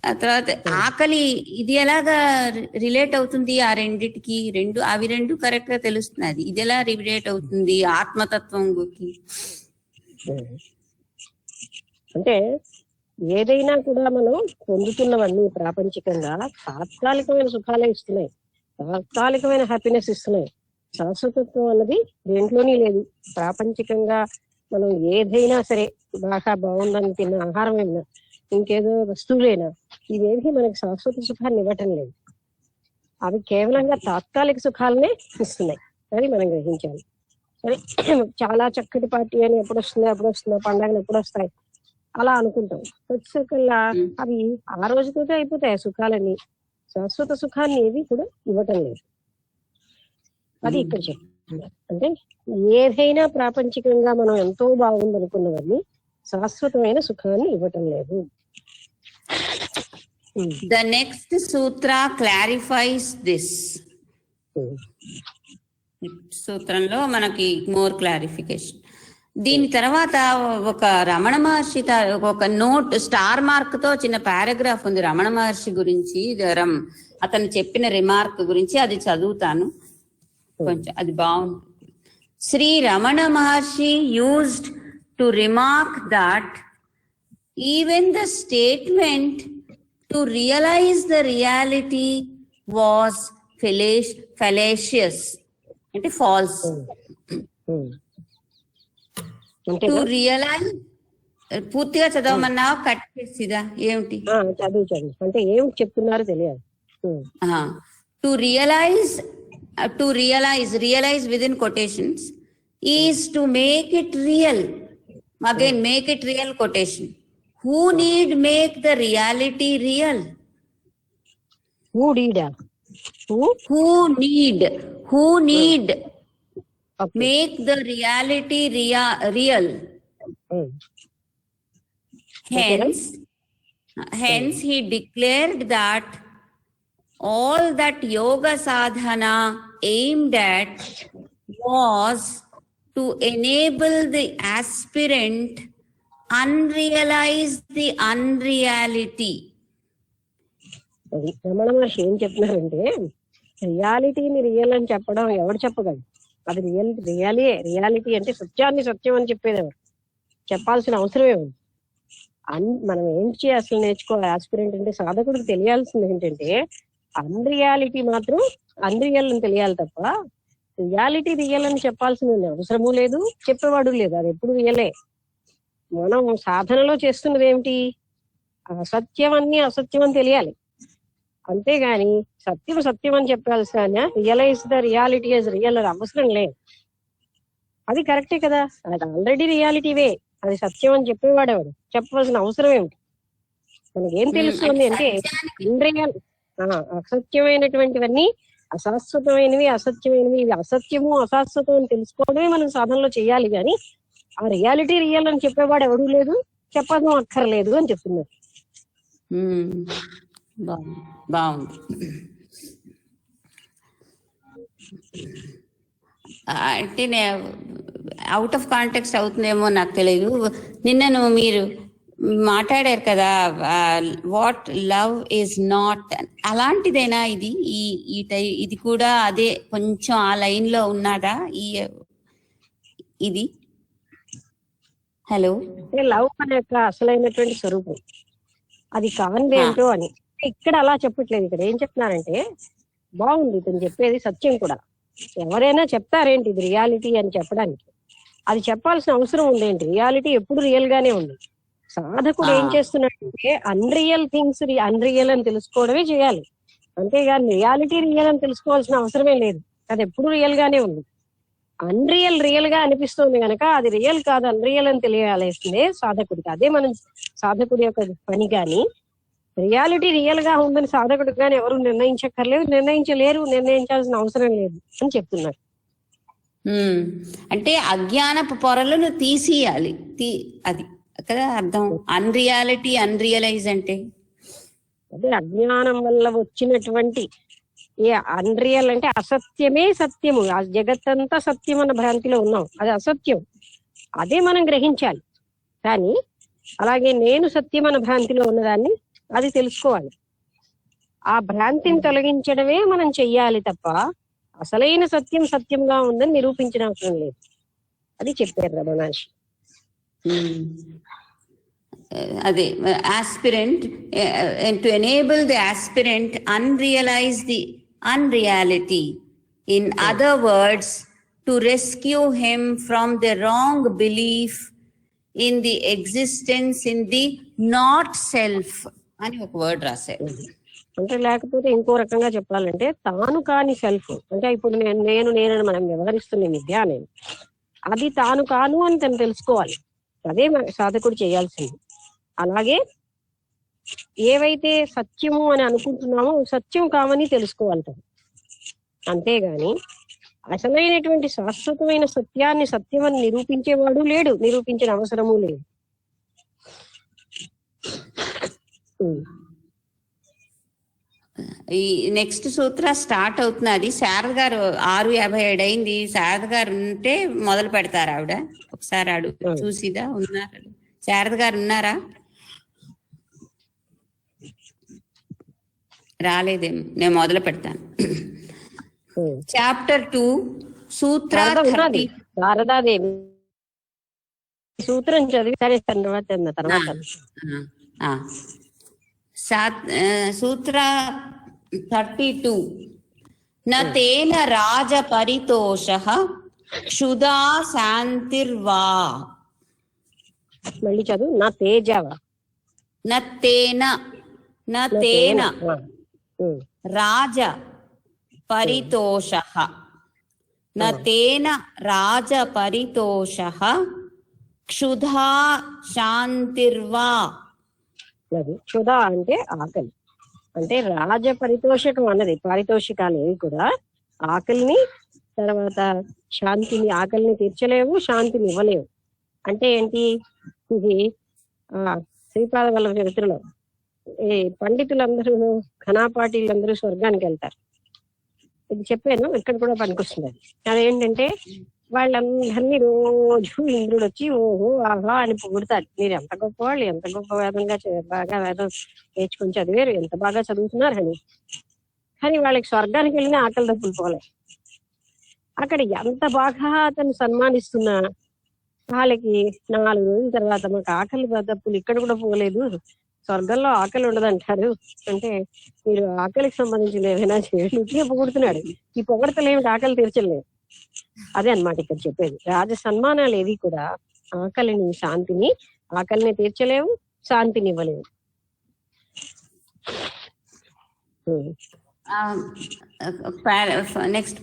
ఆ తర్వాత ఆకలి, ఇది ఎలాగా రిలేట్ అవుతుంది ఆ రెండిటికి? అవి రెండు కరెక్ట్ గా తెలుస్తున్నది, ఇది ఎలా రిలేట్ అవుతుంది ఆత్మతత్వం గురించి? అంటే ఏదైనా కూడా మనం పొందుతున్నవన్నీ ప్రాపంచికంగా తాత్కాలికమైన సుఖాలే ఇస్తున్నాయి, తాత్కాలికమైన హ్యాపీనెస్ ఇస్తున్నాయి. శాశ్వతత్వం అన్నది దేంట్లోనే లేదు. ప్రాపంచికంగా మనం ఏదైనా సరే, బాగా బాగుందని తిన్న ఆహారం అయినా, ఇంకేదో వస్తువులైనా, ఇవేమి మనకి శాశ్వత సుఖాన్ని ఇవ్వటం లేదు. అవి కేవలంగా తాత్కాలిక సుఖాలనే ఇస్తున్నాయి, అది మనం గ్రహించాలి. సరే, చాలా చక్కటి పార్టీ అని ఎప్పుడు వస్తుందో, పండగలు ఎప్పుడు వస్తాయి అలా అనుకుంటాం. వచ్చేసరికల్లా అవి ఆ రోజుతోటే అయిపోతాయి సుఖాలన్నీ. శాశ్వత సుఖాన్ని ఏవి కూడా ఇవ్వటం లేదు, అది ఇక్కడ చెప్తున్నారు. అంటే ఏదైనా ప్రాపంచికంగా మనం ఎంతో బాగుందనుకున్నవన్నీ శాశ్వతమైన సుఖాన్ని ఇవ్వటం లేదు. The next sutra clarifies this. సూత్రంలో మనకి మోర్ క్లారిఫికేషన్. దీని తర్వాత ఒక రమణ మహర్షి ఒక నోట్ స్టార్ మార్క్ తో చిన్న పారాగ్రాఫ్ ఉంది రమణ మహర్షి గురించి, అతను చెప్పిన రిమార్క్ గురించి, అది చదువుతాను కొంచెం, అది బాగుంటుంది. Shri Ramana Maharshi used to remark that even the statement to realise the reality was fallacious, అంటే ఫాల్స్. టు రియలైజ్, పూర్తిగా చదవమన్నా కట్ చేసిదా ఏమిటి? చదువు అంటే ఏమిటి చెప్తున్నారో తెలియాలి. To realise within quotations is to make it real. Again, make it real quotation. Who need make the reality real? Who need okay. Make the reality real. Hence he declared that all that yoga sadhana aimed at was to enable the aspirant unrealize the unreality. Ramana Maharshi ఏం చెప్తున్నారంటే, రియాలిటీని రియల్ అని చెప్పడం ఎవరు చెప్పగలరు? అది రియాలిటీ అంటే సత్యాన్ని సత్యం అని చెప్పేది ఎవరు? చెప్పాల్సిన అవసరమే ఉంది. మనం ఏం అసలు నేర్చుకోవాలి? ఆస్పిరెంట్ అంటే సాధకుడికి తెలియాల్సింది ఏంటంటే, అన్రియాలిటీ మాత్రం అన్రియల్ అని తెలియాలి తప్ప రియాలిటీ రియల్ అని చెప్పాల్సిన అవసరము లేదు, చెప్పేవాడు లేదు. అది ఎప్పుడు రియలే. మనం సాధనలో చేస్తున్నది ఏమిటి? అసత్యం అన్ని అసత్యం అని తెలియాలి, అంతేగాని సత్యం సత్యం అని చెప్పాల్సిన realise the reality as real అని అవసరం లేదు. అది కరెక్టే కదా, అది ఆల్రెడీ రియాలిటీవే, అది సత్యం అని చెప్పేవాడేవాడు, చెప్పవలసిన అవసరం ఏమిటి? మనకి ఏం తెలుస్తుంది అంటే, ఇంద్రియాలు అసత్యమైనటువంటివన్నీ అశాశ్వతమైనవి, అసత్యమైనవి, ఇవి అసత్యము అశాశ్వతం అని తెలుసుకోవడమే మనం సాధనలో చేయాలి. కానీ ఆ రియాలిటీ రియల్ అని చెప్పేవాడు ఎవడూ లేదు, చెప్పడం అక్కర్లేదు అని చెప్తున్నారు. బాగుంది. అంటే అవుట్ ఆఫ్ కాంటెక్స్ట్ అవుతుందేమో నాకు తెలియదు. నిన్న మీరు మాట్లాడారు కదా, వాట్ లవ్ ఈజ్ నాట్, అలాంటిదేనా ఇది? ఇది కూడా అదే కొంచెం ఆ లైన్ లో ఉన్నదా ఇది? హలో. అంటే లవ్ మన యొక్క అసలైనటువంటి స్వరూపం, అది కానిదేంటో అని. ఇక్కడ అలా చెప్పట్లేదు. ఇక్కడ ఏం చెప్తున్నారంటే, బాగుంది ఇతను చెప్పేది సత్యం కూడా. ఎవరైనా చెప్తారేంటి ఇది రియాలిటీ అని చెప్పడానికి? అది చెప్పాల్సిన అవసరం ఉందేంటి? రియాలిటీ ఎప్పుడు రియల్ గానే ఉంది. సాధకుడు ఏం చేస్తున్నాడంటే అన్రియల్ థింగ్స్ అన్రియల్ అని తెలుసుకోవడమే చేయాలి, అంతేగాని రియాలిటీ రియల్ అని తెలుసుకోవాల్సిన అవసరమే లేదు. అది ఎప్పుడు రియల్ గానే ఉంది. అన్రియల్ రియల్ గా అనిపిస్తుంది కనుక అది రియల్ కాదు, అన్రియల్ అని తెలియాల్సిందే సాధకుడికి. అదే మనం సాధకుడి యొక్క పని. కానీ రియాలిటీ రియల్ గా ఉందని సాధకుడికి కానీ ఎవరు నిర్ణయించక్కర్లేదు, నిర్ణయించాల్సిన అవసరం లేదు అని చెప్తున్నారు. అంటే అజ్ఞానపు పొరలను తీసియాలి, అది కదా అర్థం. అన్రియాలిటీ, అన్రియలైజ్ అంటే అదే అజ్ఞానం వల్ల వచ్చినటువంటి అన్రియల్ అంటే అసత్యమే సత్యము. ఆ జగత్తంతా సత్యం అన్న భ్రాంతిలో ఉన్నాం, అది అసత్యం. అదే మనం గ్రహించాలి. కానీ అలాగే నేను సత్యం అన్న భ్రాంతిలో ఉన్నదాన్ని అది తెలుసుకోవాలి. ఆ భ్రాంతిని తొలగించడమే మనం చెయ్యాలి తప్ప అసలైన సత్యం సత్యంగా ఉందని నిరూపించిన అవసరం లేదు. అది చెప్పారు రమణ మహర్షి. అదే aspirant, to enable the aspirant unrealise the unreality. In other words, to rescue him from the wrong belief in the existence in the not self అని ఒక వర్డ్ రాశారు. అంటే లేకపోతే ఇంకో రకంగా చెప్పాలంటే తాను కాని సెల్ఫ్. అంటే ఇప్పుడు నేను మనం వ్యవహరిస్తున్న విద్య నేను అది తాను కాను అని తను తెలుసుకోవాలి. అదే సాధకుడు చేయాల్సింది. అలాగే ఏవైతే సత్యము అని అనుకుంటున్నామో సత్యం కావని తెలుసుకోవాలి. అంతేగాని అసలైనటువంటి శాశ్వతమైన సత్యాన్ని సత్యమని నిరూపించేవాడు లేడు, నిరూపించిన అవసరము లేదు. ఈ నెక్స్ట్ సూత్ర స్టార్ట్ అవుతున్నది. శారద గారు 6:57 అయింది. శారద గారు ఉంటే మొదలు పెడతారు ఆవిడ. ఒకసారి అడుగు చూసిదా ఉన్నారా? శారద గారు ఉన్నారా? రాలేదేమో, నేను మొదలు పెడతాను. చాప్టర్ 2 సూత్ర 30. శారదాదేవి సూత్రం చదివి సరే తర్వాత సూత్ర 32. నేన రాజ పరితోషః క్షుధా శాంతిర్వా. మళ్ళీ చదువు. నా తేజవా నతేన రాజ పరితోషః నతేన రాజ పరితోషః క్షుధా శాంతిర్వా. క్షుధ అంటే ఆకలి. అంటే రాజ పరితోషకం అన్నది పారితోషికాలు ఏవి కూడా ఆకలిని, తర్వాత శాంతిని, ఆకలిని తీర్చలేవు, శాంతిని ఇవ్వలేవు. అంటే ఏంటి? ఇది శ్రీపాద వల్లభ చరిత్రలో ఈ పండితులందరూ ఘనాపాటీలందరూ స్వర్గానికి వెళ్తారు. ఇది చెప్పాను, ఇక్కడ కూడా పనికొస్తుంది. అదేంటంటే వాళ్ళందరినీ రోజు ఇంద్రుడు వచ్చి ఓహో ఆహా అని పొగుడతారు. మీరు ఎంత గొప్పవాళ్ళు, ఎంత గొప్ప వేదంగా బాగా వేదం నేర్చుకుని చదివారు, ఎంత బాగా చదువుతున్నారు అని. కానీ వాళ్ళకి స్వర్గానికి వెళ్ళిన ఆకలి దప్పులు పోలే. అక్కడ ఎంత బాగా అతను సన్మానిస్తున్నా వాళ్ళకి 4 రోజుల తర్వాత మాకు ఆకలి దప్పులు ఇక్కడ కూడా పోలేదు, స్వర్గంలో ఆకలి ఉండదంటారు. అంటే మీరు ఆకలికి సంబంధించిన ఏమైనా చేయాలి పొగుడుతున్నాడు. ఈ పొగడతలేమిటి? ఆకలి తీర్చలేదు. అదే అన్నమాట ఇక్కడ చెప్పేది. రాజ సన్మానాలు ఏవి కూడా ఆకలిని, శాంతిని, ఆకలిని తీర్చలేవు, శాంతిని ఇవ్వలేవు. నెక్స్ట్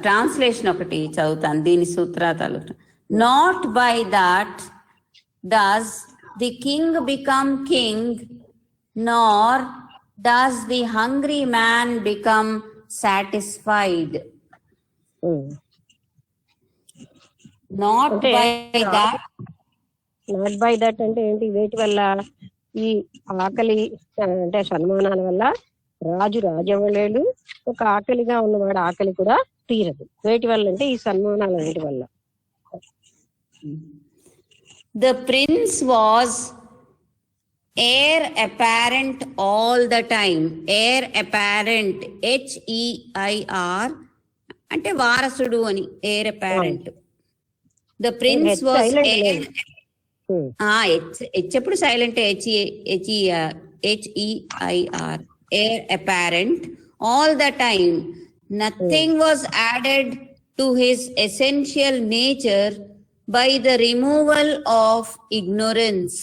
ట్రాన్స్లేషన్ ఒకటి చదువుతాను దీని సూత్రాలు. Not by that does the king become king, nor does the hungry man become satisfied. Not by that అంటే ఏంటి? వేటి వల్ల? ఈ ఆకలి అంటే సన్మానాల వల్ల రాజు రాజవ్వలేడు, ఒక ఆకలిగా ఉన్నవాడు ఆకలి కూడా తీరదు. వేటి వల్ల అంటే ఈ సన్మానాల వేటి వల్ల. The prince was heir apparent all the time. Heir apparent, HEIR అంటే వారసుడు అని. heir apparent The prince was silent లేదు. H ఎప్పుడు silent HEIR heir apparent all the time. Nothing was added to his essential nature by the removal of ignorance.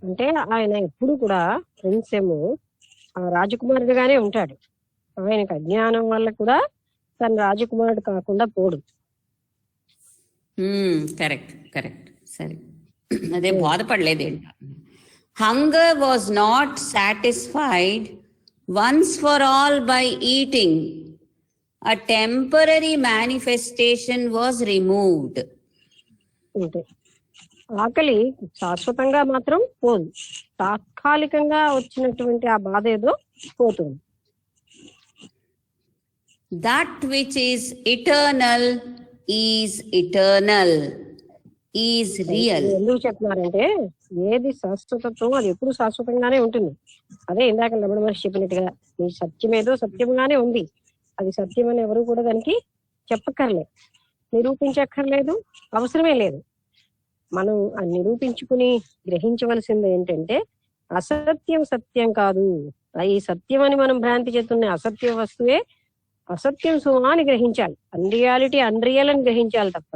అంటే ఆయన ఎప్పుడు కూడా ప్రిన్స్ ఏమో రాజకుమారుడుగానే ఉంటాడు. ఆయనకు అజ్ఞానం వల్ల కూడా తన రాజకుమారుడు కాకుండా పోడు. కరెక్ట్ సరే, అదే బాధపడలేదు. Hunger was not satisfied once for all by eating. A temporary manifestation was removed. అంటే ఆకలి శాశ్వతంగా మాత్రం పోదు, తాత్కాలికంగా వచ్చినటువంటి ఆ బాధ ఏదో పోతుంది. That which is eternal is eternal, is real. ఎందుకు చెప్తున్నారంటే ఏది శాశ్వతత్వం అది ఎప్పుడు శాశ్వతంగానే ఉంటుంది. అదే ఇందాక రమణ మహర్షి చెప్పినట్టుగా ఈ సత్యం ఏదో సత్యంగానే ఉంది. అది సత్యం అని ఎవరు కూడా దానికి చెప్పక్కర్లేదు, నిరూపించక్కర్లేదు, అవసరమే లేదు. మనం అది నిరూపించుకుని గ్రహించవలసింది ఏంటంటే అసత్యం సత్యం కాదు, ఈ సత్యం అని మనం భ్రాంతి చెప్తున్న అసత్య వస్తువే అసత్యం సుమా అని గ్రహించాలి. అన్రియాలిటీ అన్రియల్ అని గ్రహించాలి తప్ప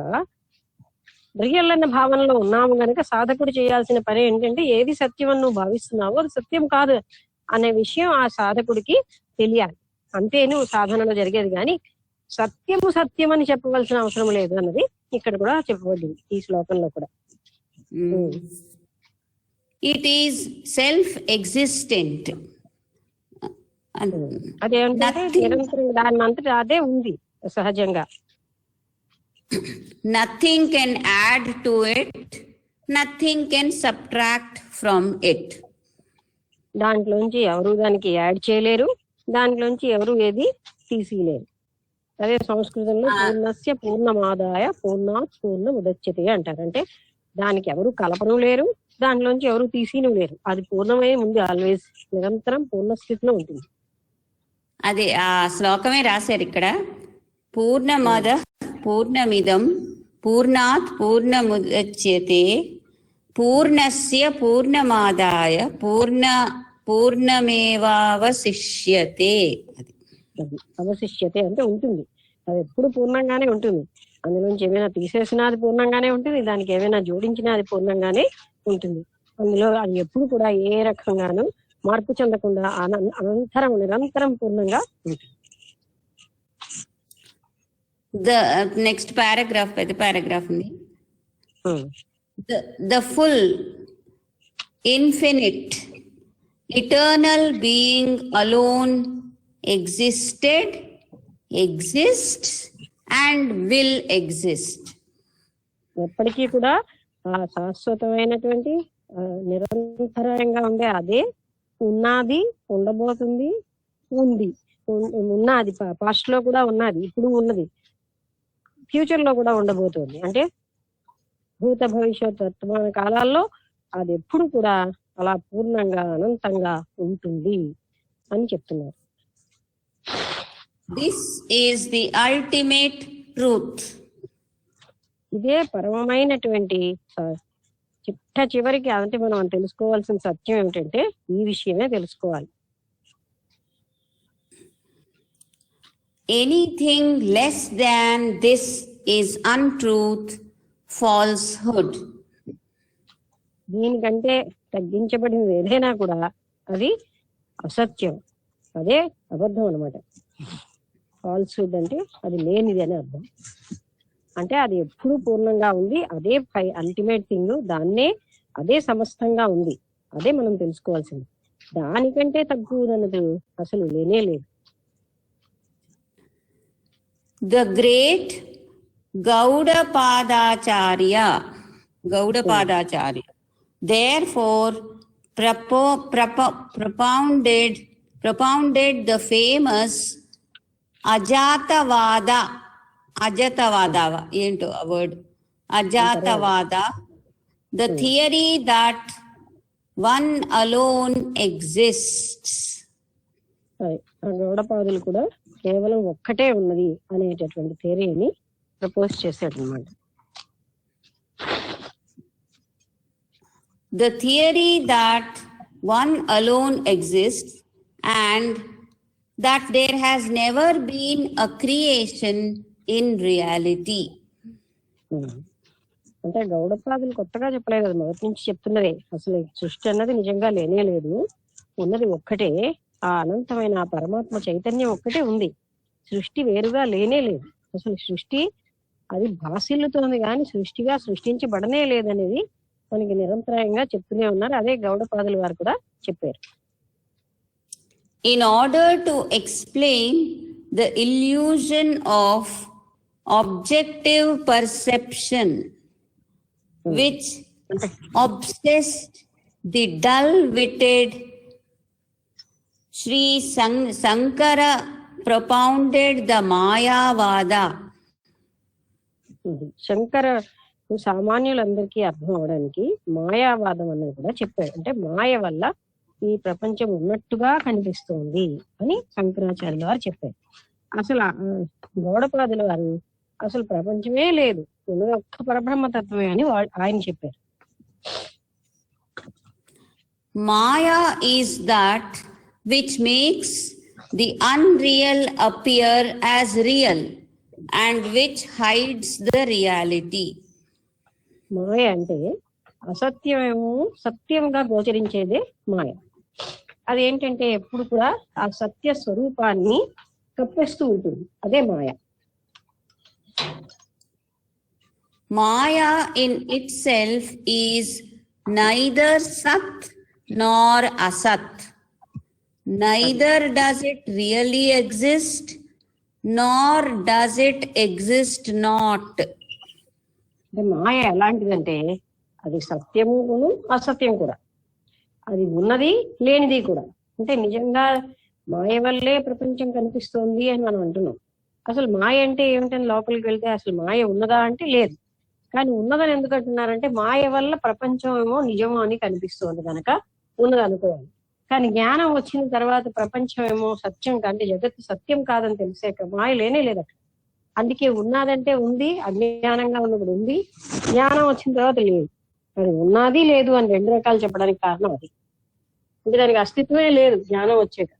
రియల్ అన్న భావనలో ఉన్నాము కనుక సాధకుడు చేయాల్సిన పని ఏంటంటే ఏది సత్యం అని నువ్వు భావిస్తున్నావో అది సత్యం కాదు అనే విషయం ఆ సాధకుడికి తెలియాలి. అంతే నువ్వు సాధనలో జరిగేది. కానీ సత్యము సత్యం అని చెప్పవలసిన అవసరం లేదు అన్నది ఇక్కడ కూడా చెప్పబడింది ఈ శ్లోకంలో కూడా. It is self existent. అదేంటంటే నిరంతరం దాని అంతటా అదే ఉంది సహజంగా. Nothing can add to it, nothing can subtract from it. దాంట్లోంచి ఎవరు దానికి యాడ్ చేయలేరు, దాంట్లోంచి ఎవరు ఏది తీసిలేరు. అదే సంస్కృతంలో పూర్ణస్య పూర్ణమాదాయ పూర్ణాత్ పూర్ణముదచ్యతే అంటారు. అంటే దానికి ఎవరు కలపను లేరు, దాంట్లోంచి ఎవరు తీసిను లేరు. అది పూర్ణమై ఉంది, ఆల్వేస్ నిరంతరం పూర్ణ స్థితిలో ఉంటుంది. అదే ఆ శ్లోకమే రాశారు ఇక్కడ. పూర్ణమద పూర్ణమిదం పూర్ణాత్ పూర్ణముదచ్యతే పూర్ణస్య పూర్ణమాదాయ పూర్ణమేవావశిష్యతే. అవశిష్యతే అంటే ఉంటుంది, అది ఎప్పుడు పూర్ణంగానే ఉంటుంది. అందులోంచి ఏమైనా తీసేసినా అది పూర్ణంగానే ఉంటుంది, దానికి ఏమైనా జోడించినా అది పూర్ణంగానే ఉంటుంది. అందులో అది ఎప్పుడు కూడా ఏ రకంగానూ మార్పు చెందకుండా అనంతరం నిరంతరం పూర్ణంగా ఉంటుంది. నెక్స్ట్ పారాగ్రాఫ్, పెద్ద పారాగ్రాఫ్ ఉంది. The full, infinite, eternal being alone existed, exists and will exist. ఎప్పటికీ కూడా ఆ శాశ్వతమైనటువంటి నిరంతరంగా ఉండే అదే ఉన్నది, ఉండబోతుంది, ఉంది, ఉన్నది. పాస్ట్ లో కూడా ఉన్నది, ఇప్పుడు ఉన్నది, ఫ్యూచర్ లో కూడా ఉండబోతుంది. అంటే భూత భవిష్యత్ వర్తమాన కాలాల్లో అది ఎప్పుడు కూడా అలా పూర్ణంగా అనంతంగా ఉంటుంది అని చెప్తున్నారు. This is the ultimate truth. ఇదే పరమమైనటువంటి చిట్ట చివరికి అంటే మనం తెలుసుకోవాల్సిన సత్యం ఏమిటంటే ఈ విషయమే తెలుసుకోవాలి. Anything less than this is untruth, falsehood. దీనికంటే తగ్గించబడినది ఏదైనా కూడా అది అసత్యం, అదే అబద్ధం అన్నమాట. ఫాల్స్హుడ్ అంటే అది లేనిది అని అర్థం. అంటే అది ఎప్పుడు పూర్ణంగా ఉంది, అదే అల్టిమేట్ థింగ్, దాన్నే అదే సమస్తంగా ఉంది, అదే మనం తెలుసుకోవాల్సింది. దానికంటే తగ్గుదన్నది అసలు లేనే లేదు. The great Gaudapadacharya therefore propounded the famous Ajatavada ఏంటో ఆ word, Ajatavada, the theory that one alone exists. గౌడపాదులు కూడా కేవలం ఒక్కటే ఉన్నది అనేటటువంటి థియరీని ప్రపోజ్ చేశాడు అన్నమాట. the theory that one alone exists and that there has never been a creation in reality. అంటే గౌడపాదులు కొత్తగా చెప్పలేదు కదా, మొదటి నుంచి చెప్తున్నదే. అసలు ఈ సృష్టి అన్నది నిజంగా లేనే లేదు, ఉన్నది ఒక్కటే, ఆ అనంతమైన ఆ పరమాత్మ చైతన్యం ఒక్కటే ఉంది. సృష్టి వేరుగా లేనే లేదు. అసలు సృష్టి అది భాసిల్లుతోంది కానీ సృష్టిగా సృష్టించబడనే లేదనేది మనకి నిరంతరాయంగా చెప్తూనే ఉన్నారు. అదే గౌడపాదులు వారు కూడా చెప్పారు. In order to explain the illusion of objective perception which obsessed the dull-witted, Sri Sankara propounded the Mayavada. Shankara సామాన్యులందరికీ అర్థం అవడానికి మాయావాదం అన్నది కూడా చెప్పాడు. అంటే మాయ వల్ల ఈ ప్రపంచం ఉన్నట్టుగా కనిపిస్తోంది అని శంకరాచార్యుల వారు చెప్పారు. అసలు గౌడపాదుల వారు అసలు ప్రపంచమే లేదు, ఉన్నది ఒక్క పరబ్రహ్మతత్వమే అని ఆయన చెప్పారు. Maya is that which makes the unreal appear as real and which hides the reality. మాయ అంటే అసత్యమేమో సత్యంగా గోచరించేదే మాయ. అదేంటంటే ఎప్పుడు కూడా ఆ సత్య స్వరూపాన్ని కప్పేస్తూ ఉంటుంది, అదే మాయ. Maya in itself is neither Sat nor Asat. Neither does it really exist, nor does it exist not. అంటే మాయ ఎలాంటిదంటే అది సత్యమును అసత్యం కూడా, అది ఉన్నది లేనిది కూడా. అంటే నిజంగా మాయ వల్లే ప్రపంచం కనిపిస్తోంది అని మనం అంటున్నాం. అసలు మాయ అంటే ఏమిటని లోపలికి వెళ్తే అసలు మాయ ఉన్నదా అంటే లేదు. కానీ ఉన్నదని ఎందుకు అంటున్నారంటే మాయ వల్ల ప్రపంచం ఏమో నిజమో అని కనిపిస్తోంది కనుక ఉన్నది అనుకోవాలి. కానీ జ్ఞానం వచ్చిన తర్వాత ప్రపంచం ఏమో సత్యం అంటే జగత్తు సత్యం కాదని తెలిసాక మాయ లేనే లేదు అక్కడ. అందుకే ఉన్నదంటే ఉంది, అజ్ఞానంగా ఉన్నప్పుడు ఉంది, జ్ఞానం వచ్చిన తర్వాత లేదు. మరి ఉన్నది లేదు అని రెండు రకాలు చెప్పడానికి కారణం అది. అంటే దానికి అస్తిత్వమే లేదు జ్ఞానం వచ్చాక.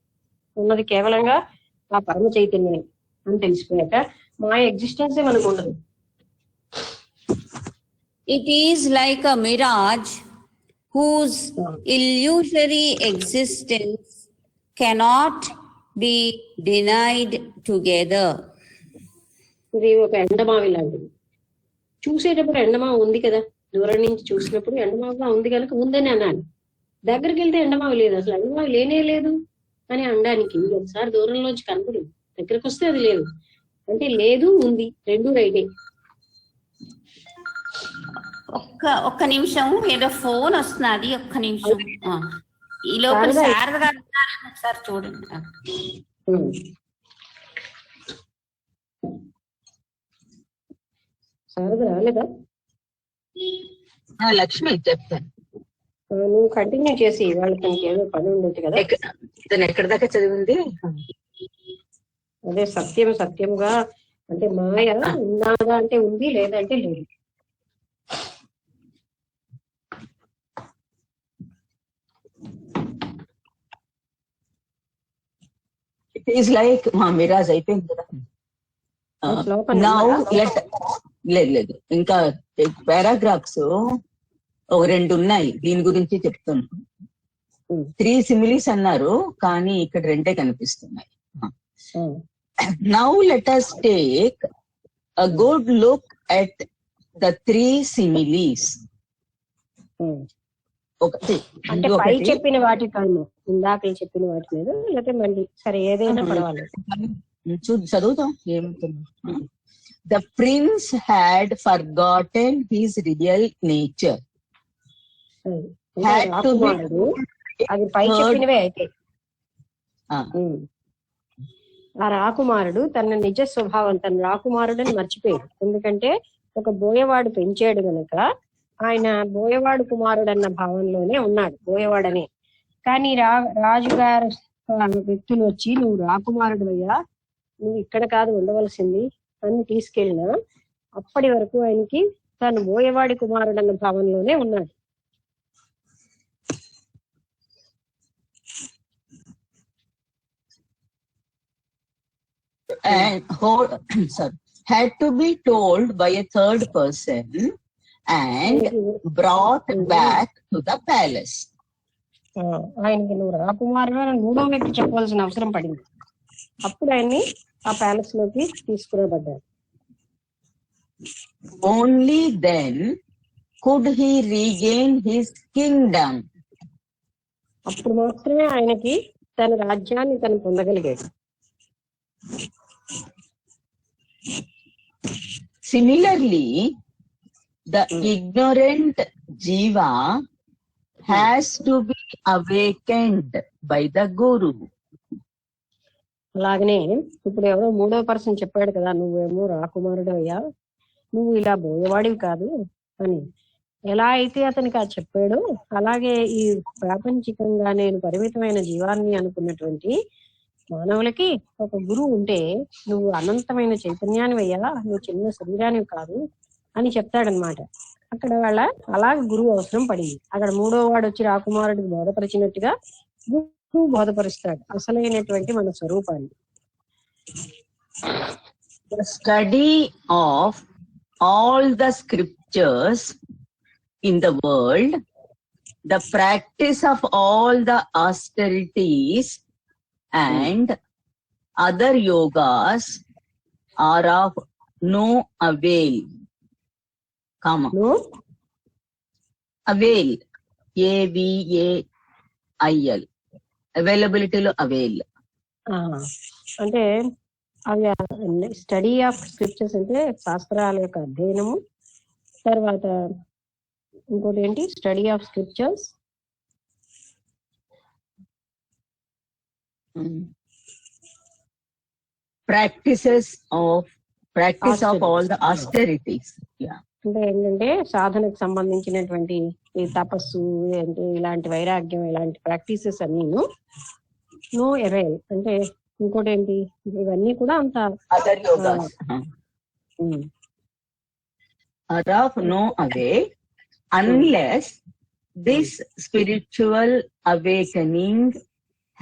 ఉన్నది కేవలంగా ఆ పరమ చైతన్యమే అని తెలిసిపోయాక మాయ ఎగ్జిస్టెన్సే మనకు ఉండదు. It is like a mirage whose illusory existence cannot be denied together. ఇది ఒక ఎండమావి లాంటిది. చూసేటప్పుడు ఎండమావి ఉంది కదా, దూరం నుంచి చూసినప్పుడు ఎండమావిగా ఉంది కనుక ఉందని అన్నాను. దగ్గరికి వెళ్తే ఎండమావి లేదు, అసలు ఎండమావి లేనే లేదు అని అనడానికి ఒకసారి దూరంలోంచి కనపడు, దగ్గరకు వస్తే అది లేదు. అంటే లేదు ఉంది రెండు రైటే. ఒక్క నిమిషం, ఏదో ఫోన్ వస్తున్నది, ఒక్క నిమిషం. ఈ లోపల శారద గారు ఒకసారి చూడండి. శారద రాలేదా? లక్ష్మి చెప్తాను, నువ్వు కంటిన్యూ చేసి వాళ్ళకి ఏదో పని ఉండొచ్చు కదా. తను ఎక్కడి దాకా చదివింది? అదే సత్యం సత్యంగా అంటే మాయ ఉన్నాదా అంటే ఉంది, లేదంటే లేదు. ఇట్ ఈస్ లైక్ మా మిరాజ్ అయిపోయింది కదా. లేదు ఇంకా పారాగ్రాఫ్స్ ఒక రెండు ఉన్నాయి, దీని గురించి చెప్తున్నాను. 3 సిమిలీస్ అన్నారు కానీ ఇక్కడ రెండే కనిపిస్తున్నాయి. Now let us take a good look at the 3 similes. అంటే పై చెప్పిన వాటి కాదు, ఇందాక చెప్పిన వాటి మీద, లేకపోతే మళ్ళీ సరే ఏదైనా పర్వాలేదు. చదువుతాం ఏమవుతుంది. The prince had forgotten his real nature. అది పై చెప్పినవే అయితే. ఆ రాకుమారుడు తన నిజ స్వభావం, తన రాకుమారుడని మర్చిపోయాడు. ఎందుకంటే ఒక బోయవాడు పెంచాడు గనక ఆయన బోయవాడు కుమారుడు అన్న భావంలోనే ఉన్నాడు, బోయవాడనే. కానీ రాజుగారు వ్యక్తులు వచ్చి నువ్వు రాకుమారుడు అయ్యా, నువ్వు ఇక్కడ కాదు ఉండవలసింది అని తీసుకెళ్ళినా అప్పటి వరకు ఆయనకి తను బోయవాడి కుమారుడు అన్న భావంలోనే ఉన్నాడు. and sorry, had to be told by a third person and brought back to the palace. ఆయనకి నువ్వు రాకుమారుడు అని మూడో వ్యక్తి చెప్పవలసిన అవసరం పడింది. అప్పుడు ఆయన్ని ఆ ప్యాలెస్ లోకి తీసుకురాబడ్డారు. Only then could he regain his kingdom. అప్పుడు మాత్రమే ఆయనకి తన రాజ్యాన్ని తను పొందగలిగాడు. Similarly, the ignorant jiva has to be awakened by the guru. అలాగనే ఇప్పుడు ఎవరో మూడో పర్సన్ చెప్పాడు కదా, నువ్వేమో రాకుమారుడు అయ్యా, నువ్వు ఇలా పోయేవాడివి కాదు అని. ఎలా అయితే అతనికి అది చెప్పాడో అలాగే ఈ ప్రాపంచికంగా నేను పరిమితమైన జీవాన్ని అనుకున్నటువంటి మానవులకి ఒక గురువు ఉంటే నువ్వు అనంతమైన చైతన్యాన్ని అయ్యా, నువ్వు చిన్న శరీరానివి కాదు అని చెప్తాడనమాట. అక్కడ వాళ్ళ అలా గురువు అవసరం పడింది. అక్కడ మూడో వాడు వచ్చి రాకుమారుడికి బోధపరిచినట్టుగా గురువు బోధపరుస్తాడు అసలైనటువంటి మన స్వరూపాన్ని. The study of all the scriptures in the world, the practice of all the austerities and other yogas are of no avail. Comma. No? Avail. AVAIL. Availability లో avail. అంటే అవి స్టడీ ఆఫ్ స్క్రిప్చర్స్ అంటే శాస్త్రాల యొక్క అధ్యయనము. తర్వాత ఇంకోటి ఏంటి, study of scriptures, practice of all the austerities. Yeah. అంటే ఏంటంటే సాధనకు సంబంధించినటువంటి ఈ తపస్సు అంటే ఇలాంటి వైరాగ్యం ఇలాంటి ప్రాక్టీసెస్ అన్ని నో అవైల్. అంటే ఇంకోటి ఏంటి, ఇవన్నీ కూడా అంత other yogas are of no avail unless this spiritual awakening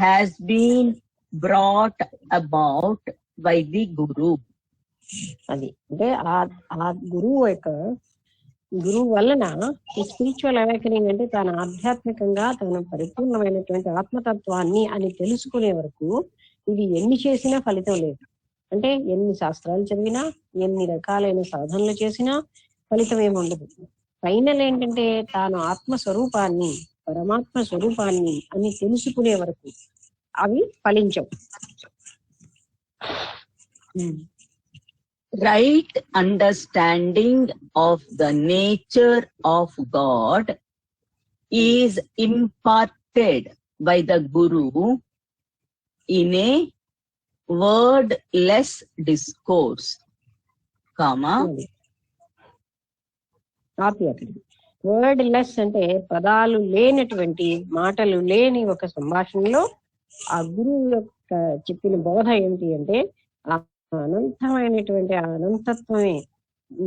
has been brought about by the guru. అది అంటే ఆ గురువు వలన ఈ స్పిరిచువల్ అవేకనింగ్ అంటే తన ఆధ్యాత్మికంగా తన పరిపూర్ణమైనటువంటి ఆత్మతత్వాన్ని అని తెలుసుకునే వరకు ఇది ఎన్ని చేసినా ఫలితం లేదు. అంటే ఎన్ని శాస్త్రాలు చదివినా ఎన్ని రకాలైన సాధనలు చేసినా ఫలితం ఏమి ఉండదు. ఫైనల్ ఏంటంటే తాను ఆత్మస్వరూపాన్ని పరమాత్మ స్వరూపాన్ని అని తెలుసుకునే వరకు అవి ఫలించవు. Right understanding of the nature of God is imparted by the Guru in a wordless discourse, word less అంటే పదాలు లేనటువంటి మాటలు లేని ఒక సంభాషణలో ఆ గురువు యొక్క చెప్పిన బోధ ఏంటి అంటే అనంతమైనటువంటి అనంతత్వమే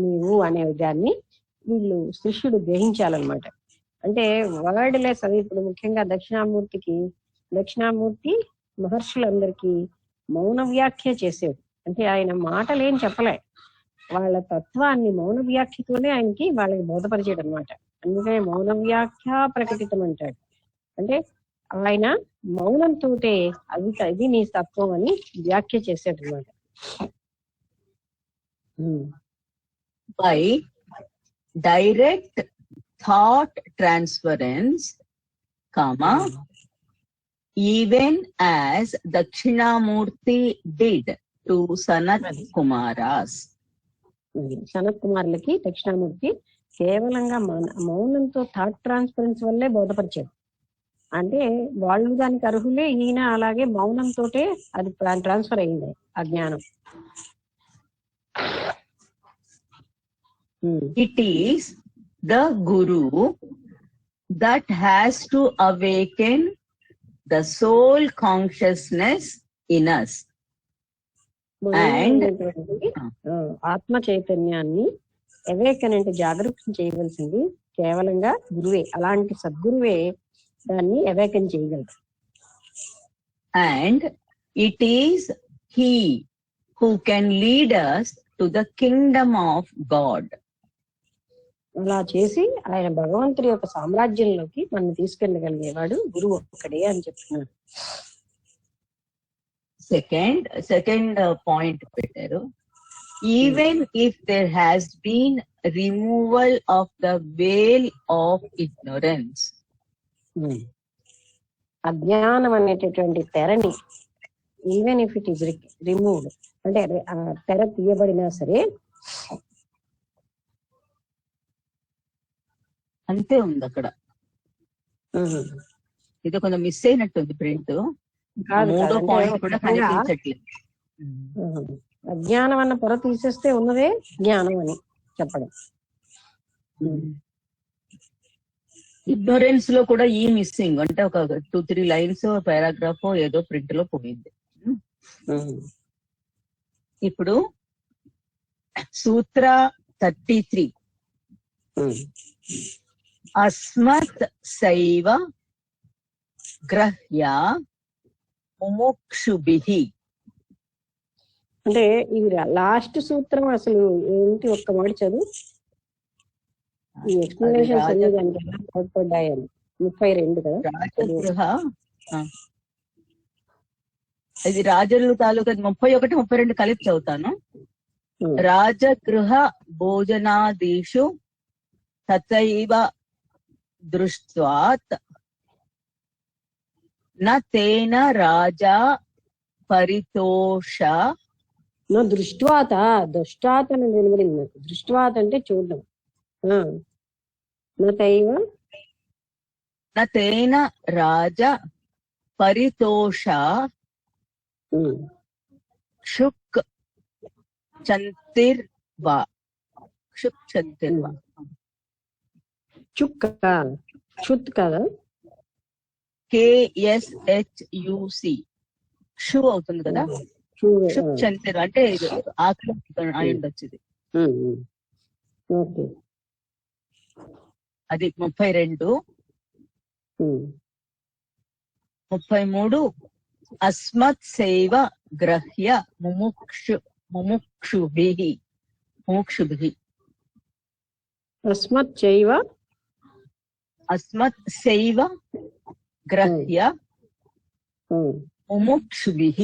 నీవు అనే దాన్ని వీళ్ళు శిష్యుడు గ్రహించాలన్నమాట. అంటే వర్డ్ లెస్ అది ఇప్పుడు ముఖ్యంగా దక్షిణామూర్తి మహర్షులందరికీ మౌన వ్యాఖ్య చేసాడు. అంటే ఆయన మాటలేం చెప్పలే, వాళ్ళ తత్వాన్ని మౌన వ్యాఖ్యతోనే ఆయనకి వాళ్ళకి బోధపరిచాడు అనమాట. అందుకనే మౌన వ్యాఖ్య ప్రకటితం అంటాడు. అంటే ఆయన మౌనంతో ఇది నీ తత్వం అని వ్యాఖ్య చేశాడు అనమాట. By direct thought transference, even as Dakshinamurti did to Sanat Kumaras. Sanat కుమారులకి దక్షిణామూర్తి కేవలంగా మౌనంతో థాట్ ట్రాన్స్ఫరెన్స్ వల్లే బోధపరిచాడు. అంటే వాళ్ళు దానికి అర్హులే, ఈయన అలాగే మౌనంతో అది ట్రాన్స్ఫర్ అయింది ఆ జ్ఞానం. It is the Guru that has to awaken the soul consciousness in us. And ఆత్మ చైతన్యాన్ని అవేకన్ అంటే జాగృతం చేయవలసింది కేవలంగా గురువే. అలాంటి సద్గురువే దాన్ని అవేకన్ చేయగలరు. And it is he who can lead us to the kingdom of God. అలా చేసి ఆయన భగవంతుడి యొక్క సామ్రాజ్యంలోకి మనం తీసుకెళ్ళగలిగేవాడు గురువు ఒక్కడే అని చెప్తున్నాడు. Second point పెట్టారు. Even if there has been removal of the veil of ignorance. అజ్ఞానం అనేటటువంటి తెరని, even if it is removed, అంటే ఆ తెర తీయబడినా సరే అంతే ఉంది అక్కడ. ఇది కొంచెం మిస్ అయినట్టుంది ప్రింట్. మూడో పాయింట్ కూడా కనిపించట్లేదు. అజ్ఞానం అన్న పొర తీసేస్తే ఉన్నదే జ్ఞానం అని చెప్పడం. ఇగ్నోరెన్స్ లో కూడా ఈ మిస్సింగ్ అంటే ఒక 2-3 లైన్స్ పారాగ్రాఫ్ ఏదో ప్రింట్ లో పోయింది. ఇప్పుడు సూత్ర 33 అస్మత్ శైవ గ్రహ్య ముముక్షుభిః. అంటే ఇది లాస్ట్ సూత్రం అసలు ఏంటి, ఒక్క మాట చదువు. ఈ ఎక్స్ప్లెనేషన్స్ అన్ని దానికి ఎలా తోడ్పడ్డాయని. 32 కదా రాజగృహ, ఇది రాజర్లు తాలూకా 31, 32 కలిపి చదువుతాను. రాజగృహ భోజనాదిషు తథైవ దృష్ట్వాత్ న తేన రాజా పరితోష. దృష్ట్వాత, దుష్టాత అని నిలబడింది నాకు. దృష్ట్వాత అంటే చూడడం. న తేన రాజా పరితోష క్షుక్ చంతిర్వా. క్షుక్ చంతిర్వా. చుక్ క్షుత్ కదా, KSHUC క్షు అవుతుంది కదా. క్షుక్ చంతిర్ అంటే ఆకలి అయి ఉండొచ్చు. ఓకే, అది 32. 33 అస్మత్ సేవ గ్రహ్య ముముక్షుభిః. అస్మత్ చైవ అస్మత్ సేవ గ్రహ్య ముముక్షుభిః.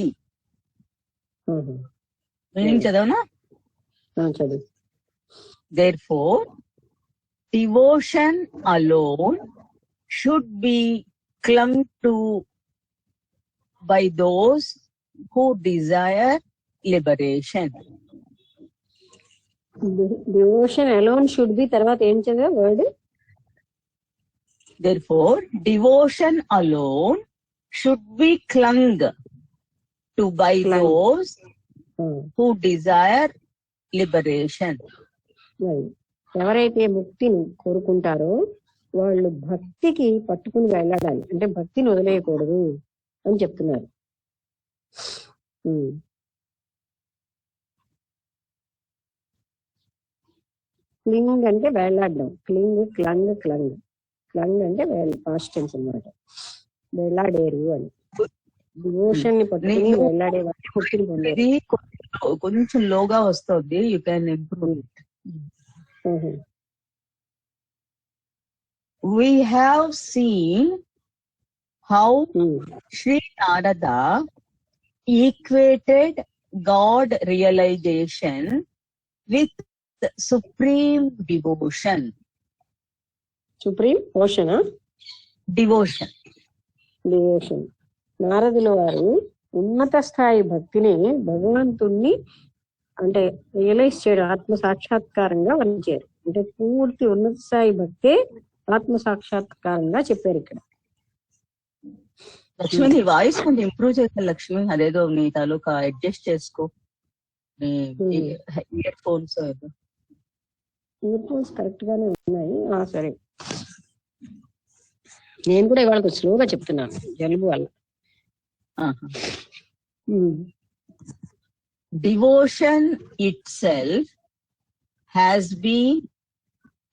మీనింగ్ చదవనా? చదువు. Therefore, devotion alone should be clung to by those who desire liberation. Devotion alone should be తర్వాత ఏం చదివా word? Therefore, devotion alone should be clung to by those who desire liberation. ఎవరైతే ముక్తిని కోరుకుంటారో వాళ్ళు భక్తికి పట్టుకుని వెళ్ళాలి, అంటే భక్తిని వదిలేయకూడదు అని చెప్తున్నారు. క్లింగ్ అంటే వేళ్లాడడం. క్లింగ్, క్లంగ్, క్లంగ్. క్లంగ్ అంటే పాస్ట్ టెన్స్ అన్నమాట. వేళ్లాడేరు అని. డివోషన్ ని పట్టుకుని వేళ్లాడే వాళ్ళు ముక్తిని పొందారు. కొంచెం లోగా వస్తుంది. You can improve it. We have seen how Sri Narada equated God realization with supreme devotion. Supreme ocean Devotion. Devotion. నారదుల వారు ఉన్నత స్థాయి భక్తిని భగవంతుణ్ణి అంటే రియలైజ్ చేయడం, ఆత్మ సాక్షాత్కారంగా వర్ణించారు. అంటే పూర్తి ఉన్నత స్థాయి భక్తే ఆత్మ సాక్షాత్కారంగా చెప్పారు ఇక్కడ. లక్ష్మి, నీ వాయిస్ కొంచెం ఇంప్రూవ్ చేస్తాను లక్ష్మి. అదేదో నీ తాలూకా అడ్జస్ట్ చేసుకో. Ear phones ear phones correct గానే ఉన్నాయి. సరే, నేను కూడా ఇవాళ స్లోగా చెప్తున్నాను జలుబు వల్ల. Devotion itself has been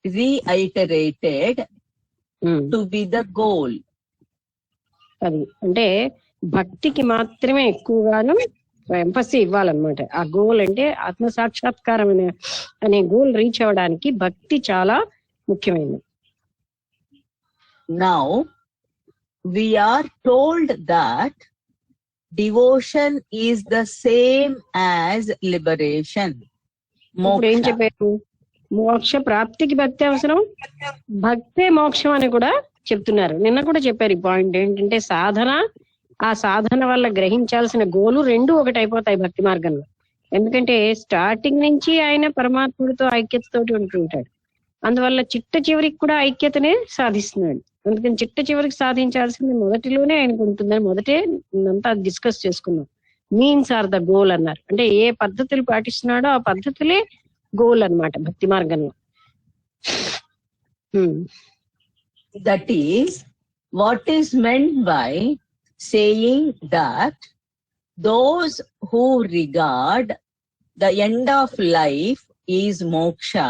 reiterated to be the goal. అది అంటే భక్తికి మాత్రమే ఎక్కువగాను ఎంఫసీ ఇవ్వాలన్నమాట. ఆ గోల్ అంటే ఆత్మ సాక్షాత్కారం అనే గోల్ రీచ్ అవ్వడానికి భక్తి చాలా ముఖ్యమైనది. Now we are told that devotion is the same as liberation. ఇప్పుడు ఏం Moksha. చెప్పారు? మోక్ష ప్రాప్తికి భక్తి అవసరం, భక్తే మోక్షం అని కూడా చెప్తున్నారు. నిన్న కూడా చెప్పారు ఈ పాయింట్ ఏంటంటే సాధన, ఆ సాధన వల్ల గ్రహించాల్సిన గోలు రెండు ఒకటి అయిపోతాయి భక్తి మార్గంలో. ఎందుకంటే స్టార్టింగ్ నుంచి ఆయన పరమాత్ముడితో ఐక్యతతోటి ఉంటుంటాడు. అందువల్ల చిట్ట చివరికి కూడా ఐక్యతనే సాధిస్తున్నాడు. అందుకని చిట్ట చివరికి సాధించాల్సింది మొదటిలోనే ఆయనకు ఉంటుందని మొదటే అంతా డిస్కస్ చేసుకున్నాం. మీన్స్ ఆర్ ద గోల్ అన్నారు. అంటే ఏ పద్ధతులు పాటిస్తున్నాడో ఆ పద్ధతులే గోల్ అన్నమాట భక్తి మార్గంలో. That is what is meant by saying that those who regard the end of life is moksha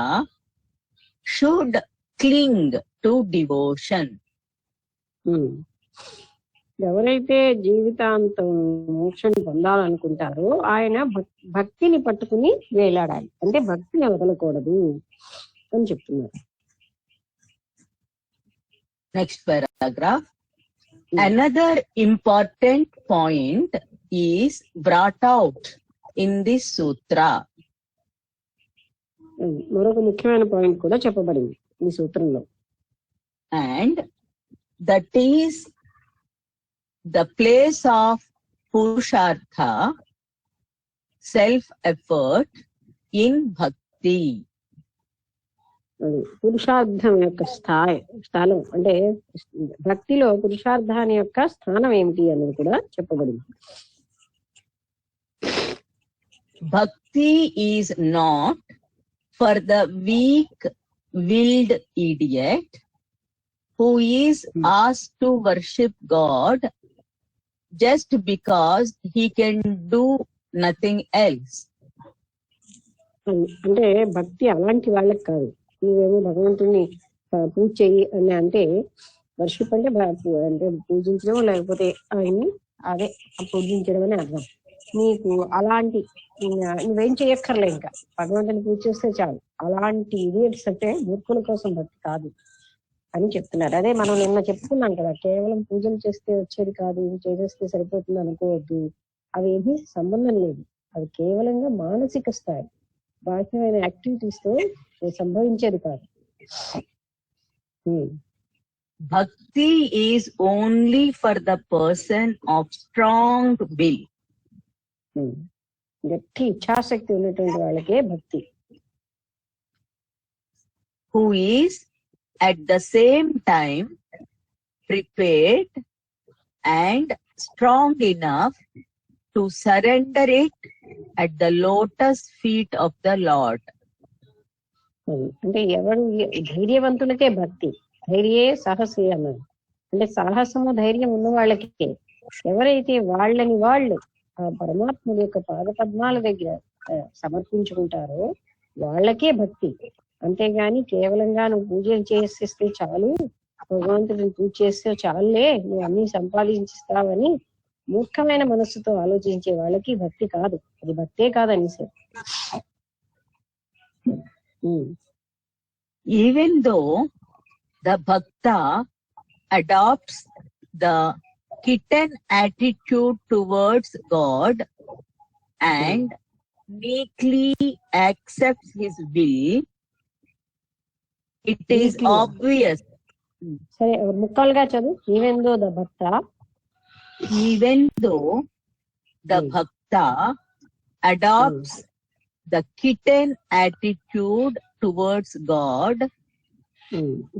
should cling to devotion. ఎవరైతే జీవితాంతం మోక్షం పొందాలనుకుంటారో ఆయన భక్తిని పట్టుకుని వేలాడాలి, అంటే భక్తిని వదలకూడదు అని చెప్తున్నారు. Next paragraph. Another important point is brought out in this sutra. మరొక ముఖ్యమైన పాయింట్ కూడా చెప్పబడింది ఈ సూత్రంలో. And that is the place of purushartha, self-effort in bhakti. పురుషార్థం యొక్క స్థానం అంటే భక్తిలో పురుషార్థాన్ని యొక్క స్థానం ఏమిటి అనేది కూడా చెప్పబడింది. Bhakti is not for the weak-willed idiot who is asked to worship God just because he can do nothing else. అంటే భక్తి అలాంటి వాళ్ళకి కాదు. నువ్వేమో భగవంతుని పూజ చెయ్యి అని అంటే, వర్షిప్ అంటే అంటే పూజించడం లేకపోతే ఆయన్ని అదే పూజించడం అని అర్థం. నీకు అలాంటి నువ్వేం చేయక్కర్లే, ఇంకా భగవంతుని పూజ చేస్తే చాలు. అలాంటి ఇడియట్స్ అంటే మూర్ఖుల కోసం భక్తి కాదు అని చెప్తున్నారు. అదే మనం నిన్న చెప్పుకున్నాం కదా, కేవలం పూజలు చేస్తే వచ్చేది కాదు, చేసేస్తే సరిపోతుంది అనుకోవద్దు. అవి ఏమీ సంబంధం లేదు. అది కేవలంగా మానసిక స్థాయి, బాహ్యమైన యాక్టివిటీస్ తో సంభవించేది కాదు. Bhakti is only for the person of strong will. గట్టి ఇచ్ఛాశక్తి ఉన్నటువంటి వాళ్ళకే భక్తి. Who is at the same time prepared and strong enough to surrender it at the lotus feet of the Lord. అంటే ఎవరు ధైర్యవంతులకే భక్తి. ధైర్యే సాహసే అన్నారు. అంటే సాహసము ధైర్యం ఉన్న వాళ్ళకి, ఎవరైతే వాళ్ళని వాళ్ళు ఆ పరమాత్ముడి యొక్క పాద పద్మాల దగ్గర సమర్పించుకుంటారో వాళ్ళకే భక్తి. అంతేగాని కేవలంగా నువ్వు పూజలు చేసేస్తే చాలు, భగవంతుడిని పూజ చేస్తే చాలులే, నువ్వు అన్ని సంపాదించిస్తావని మూర్ఖమైన మనస్సుతో ఆలోచించే వాళ్ళకి భక్తి కాదు. అది భక్తే కాదనేసి. Even though the bhakta adopts the kitten attitude towards God and meekly accepts his will, it is obvious. సరే ముక్కలుగా చదువు. Even though the Bhakta, even though the bhakta adopts the kitten attitude towards God,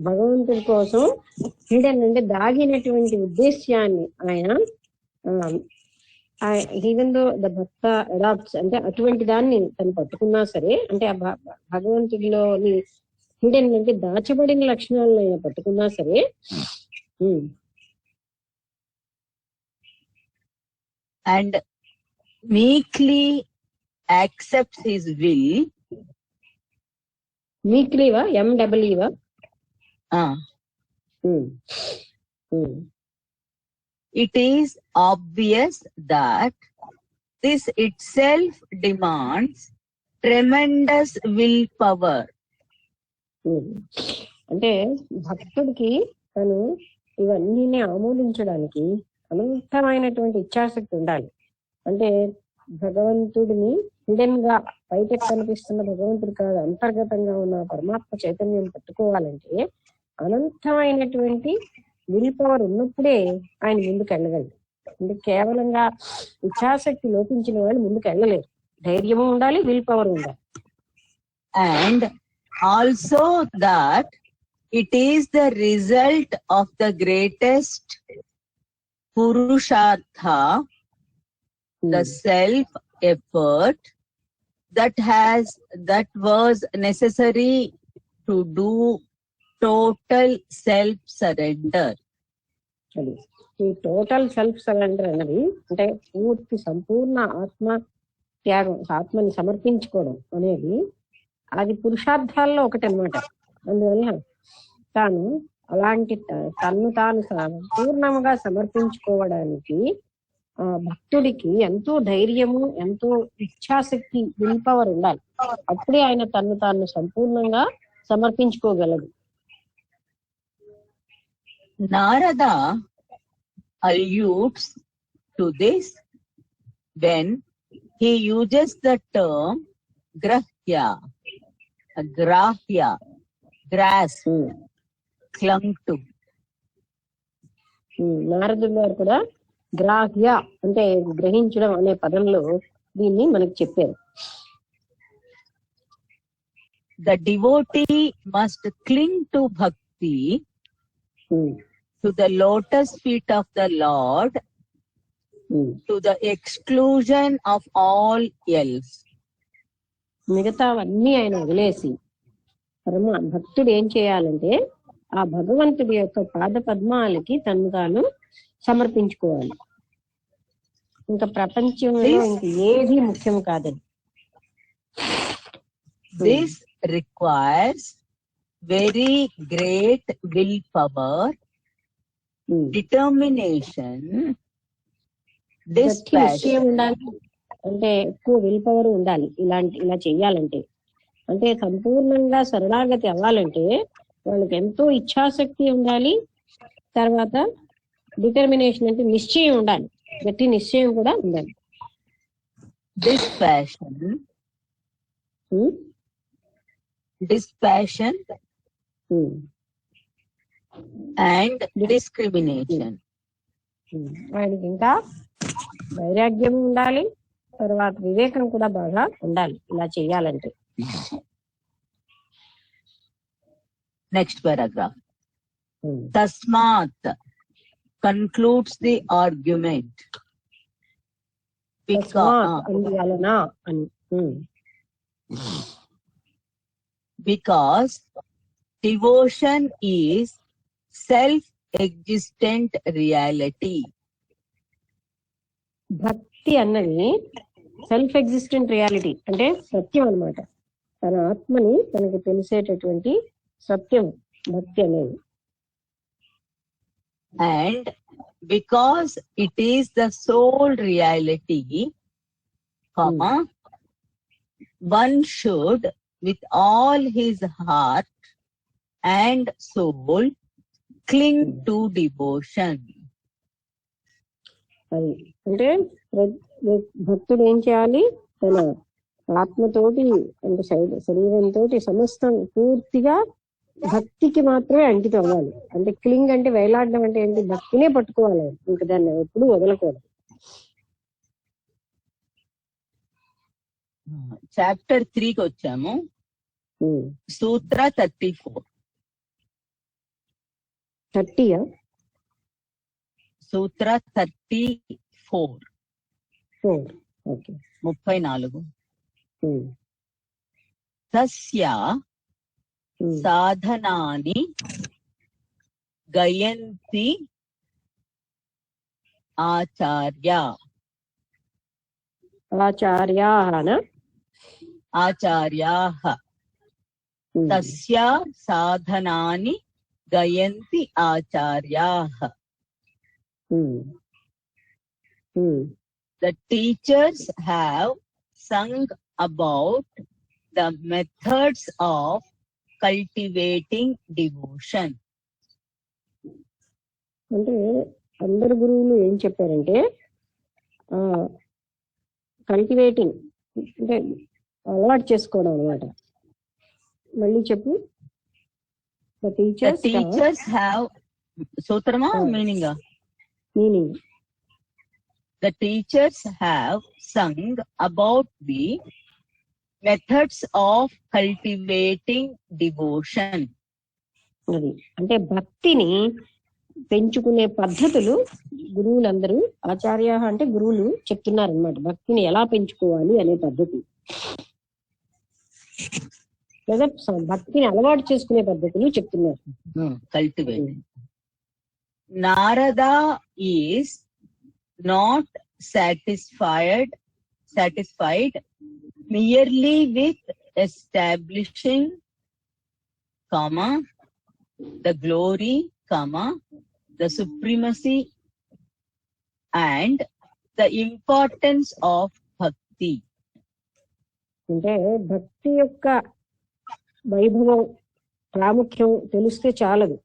భగవంతుడి కోసం హిడెన్ అంటే దాగినటువంటి ఉద్దేశ్యాన్ని ఆయన even though the Bhakta adapts అంటే అటువంటి దాన్ని తను పట్టుకున్నా సరే, అంటే ఆ భగవంతుడిలోని హిడెన్ అంటే దాచబడిన లక్షణాలను ఆయన పట్టుకున్నా సరే, and meekly accepts his will. మీక్లీవా MWవా? It is obvious that this itself demands tremendous willpower. అంటే భక్తుడికి తను ఇవన్నీ ఆమోదించడానికి అనంతమైనటువంటి ఇచ్ఛాశక్తి ఉండాలి. అంటే భగవంతుడిని హిడెన్ గా బయటకు కనిపిస్తున్న భగవంతుడు కాదు, అంతర్గతంగా ఉన్న పరమాత్మ చైతన్యం పట్టుకోవాలంటే అనంతమైనటువంటి విల్ పవర్ ఉన్నప్పుడే ఆయన ముందుకు వెళ్ళగలరు. అంటే కేవలంగా ఇచ్ఛాశక్తి లోపించిన వాళ్ళు ముందుకు వెళ్ళలేరు. ధైర్యము ఉండాలి, విల్ పవర్ ఉండాలి. And also that it is the result of the greatest purushartha, the self effort that was necessary to do total self surrender. అది ఈ టోటల్ సెల్ఫ్ సరెండర్ అనేది అంటే పూర్తి సంపూర్ణ ఆత్మ త్యాగం, ఆత్మని సమర్పించుకోవడం అనేది అది పురుషార్థాల్లో ఒకటి అన్నమాట. అందువల్ల తాను అలాంటి తన్ను తాను సంపూర్ణంగా సమర్పించుకోవడానికి ఆ భక్తుడికి ఎంతో ధైర్యము, ఎంతో ఇచ్ఛాశక్తి, విల్ పవర్ ఉండాలి. అప్పుడే ఆయన తన్ను తాను సంపూర్ణంగా సమర్పించుకోగలడు. Narada alludes to this when he uses the term grahya, grasp, clung to. నారదుడు గారు కూడా గ్రాహ్య అంటే గ్రహించడం అనే పదంలో దీన్ని మనకు చెప్పారు. The devotee must cling to bhakti, to the lotus feet of the Lord, to the exclusion of all else. మిగతావన్నీ ఆయన వదిలేసి భక్తుడు ఏం చేయాలంటే ఆ భగవంతుడి యొక్క పాద పద్మాలకి తను తాను సమర్పించుకోవాలి. ఇంకా ప్రపంచంలో ఇంక ఏది ముఖ్యం కాదని. This requires very great willpower, determination, dispassion. ఉండాలి అంటే ఎక్కువ విల్ పవర్ ఉండాలి. ఇలా చెయ్యాలంటే అంటే సంపూర్ణంగా శరణాగతి అవ్వాలంటే వాళ్ళకి ఎంతో ఇచ్ఛాశక్తి ఉండాలి. తర్వాత డిటర్మినేషన్ అంటే నిశ్చయం ఉండాలి, గట్టి నిశ్చయం కూడా ఉండాలి. Dispassion and discrimination. ఆయనకి ఇంకా వైరాగ్యం ఉండాలి, తర్వాత వివేకం కూడా బాగా ఉండాలి ఇలా చెయ్యాలంటే. Next paragraph. Tasmat concludes the argument. Because devotion is self-existent reality. భక్తి అన్నది సెల్ఫ్ ఎగ్జిస్టెంట్ రియాలిటీ అంటే సత్యం అన్నమాట. తన ఆత్మని తనకు తెలిసేటటువంటి సత్యం భక్తి అనేది. And because it is the sole reality, one should with all his heart and soul cling to devotion. అది అంటే భక్తుడు ఏం చేయాలి, తన ఆత్మతోటి అంటే శరీరంతో సమస్తం పూర్తిగా భక్తికి మాత్రమే అంకితం అవ్వాలి. అంటే క్లింగ్ అంటే వేలాడడం అంటే ఏంటి, భక్తినే పట్టుకోవాలి, ఇంకా దాన్ని ఎప్పుడు వదలకూడదు. చాప్టర్ 3కి వచ్చాము. సూత్ర 34. 30 సూత్ర 34. 34. తస్య సాధనాని గయంతి ఆచార్యాః. తస్య సాధనాని గయంతి ఆచార్యాః. the teachers have sung about the methods of cultivating devotion. అంటే అందరు గురువులు ఏం చెప్పారంటే కల్టివేటింగ్ అంటే అలవాటు చేసుకోవడం అనమాట. మళ్ళీ చెప్పు. The teachers have Sutrama meaning. The teachers have sung about the methods of cultivating devotion. అది అంటే భక్తిని పెంచుకునే పద్ధతులు గురువులందరూ, ఆచార్య అంటే గురువులు చెప్తున్నారు అనమాట. భక్తిని ఎలా పెంచుకోవాలి అనే పద్ధతి, లేదా భక్తిని అలవాటు చేసుకునే పద్ధతులు చెప్తున్నారు. Cultivating. Narada is not satisfied merely with establishing, the glory, the supremacy and the importance of bhakti. అంటే భక్తి యొక్క వైభవం, ప్రాముఖ్యం తెలిస్తే చాలదు.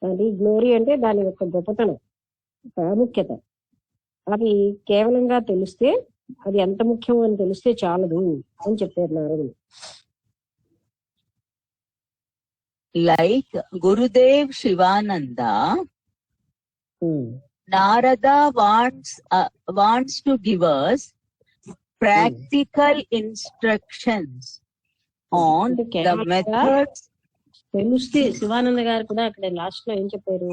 అది గ్లోరీ అంటే దాని యొక్క గొప్పతనం, ప్రాముఖ్యత, అది కేవలంగా తెలిస్తే, అది ఎంత ముఖ్యం అని తెలిస్తే చాలదు అని చెప్పారు నారదుడు. Like Gurudev Shivananda, Narada wants to give us practical instructions on the methods. తెలిస్తే శివానంద గారు కూడా అక్కడ లాస్ట్ లో ఏం చెప్పారు,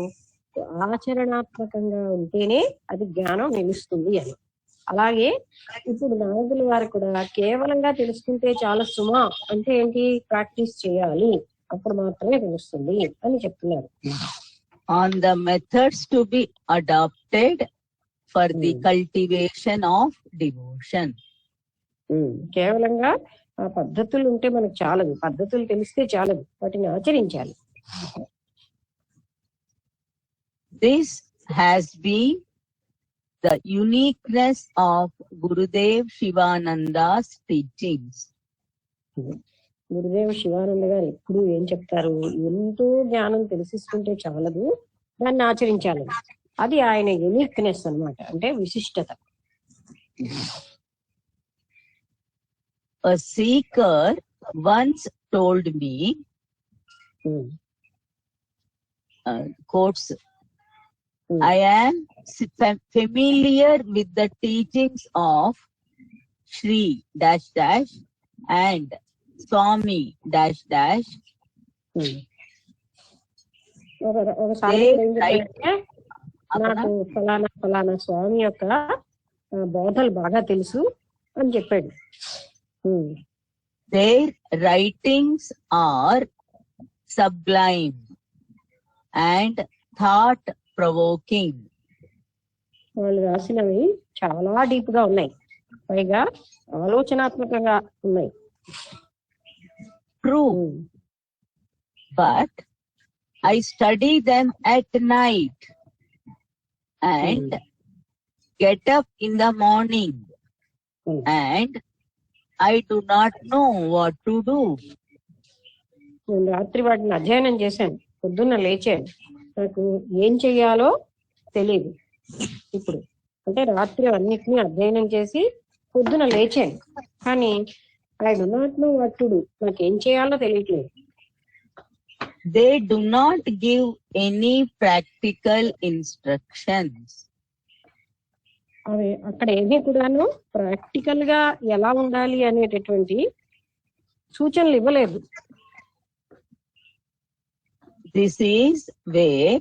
ఆచరణాత్మకంగా ఉంటేనే అది జ్ఞానం నిలుస్తుంది అని. అలాగే ఇప్పుడు నారదుల వారు కూడా కేవలంగా తెలుసుకుంటే చాలా సుమా అంటే ఏంటి, ప్రాక్టీస్ చేయాలి, అప్పుడు మాత్రమే తెలుస్తుంది అని చెప్తున్నారు. On the methods to be adopted for the cultivation of devotion. కేవలంగా ఆ పద్ధతులు ఉంటే మనకు చాలదు, పద్ధతులు తెలిస్తే చాలదు, వాటిని ఆచరించాలి. This has been the uniqueness of Gurudev Shivananda's teachings. Gurudev Sivananda గారు ఎప్పుడు ఏం చెప్తారు, ఎంతో జ్ఞానం తెలిసిస్తుంటే చాలదు, దాన్ని ఆచరించాలి. అది ఆయన యూనిక్నెస్ అన్నమాట, అంటే విశిష్టత. A seeker once told me, quotes, I am familiar with the teachings of Shri dash dash and Swami dash dash. ఒకసారి నాకు ఫలానా స్వామి యొక్క బోధలు బాగా తెలుసు అని చెప్పాడు. Their writings are sublime and thought provoking. వాళ్ళు రాసినవి చాలా డీప్ గా ఉన్నాయి, పైగా ఆలోచనాత్మకంగా ఉన్నాయి. True, but I study them at night and get up in the morning and I do not know what to do. నేను రాత్రి వాటిని అధ్యయనం చేశాను, పొద్దున్న లేచాను, నాకు ఏం చెయ్యాలో తెలియదు. ఇప్పుడు అంటే రాత్రి అన్నిటినీ అధ్యయనం చేసి పొద్దున లేచాను, కానీ I do not know what to do, నాకు ఏం చేయాలో తెలియట్లేదు. They do not give any practical instructions. అవి అక్కడ ఏమీ కూడాను ప్రాక్టికల్ గా ఎలా ఉండాలి అనేటటువంటి సూచనలు ఇవ్వలేదు. This is where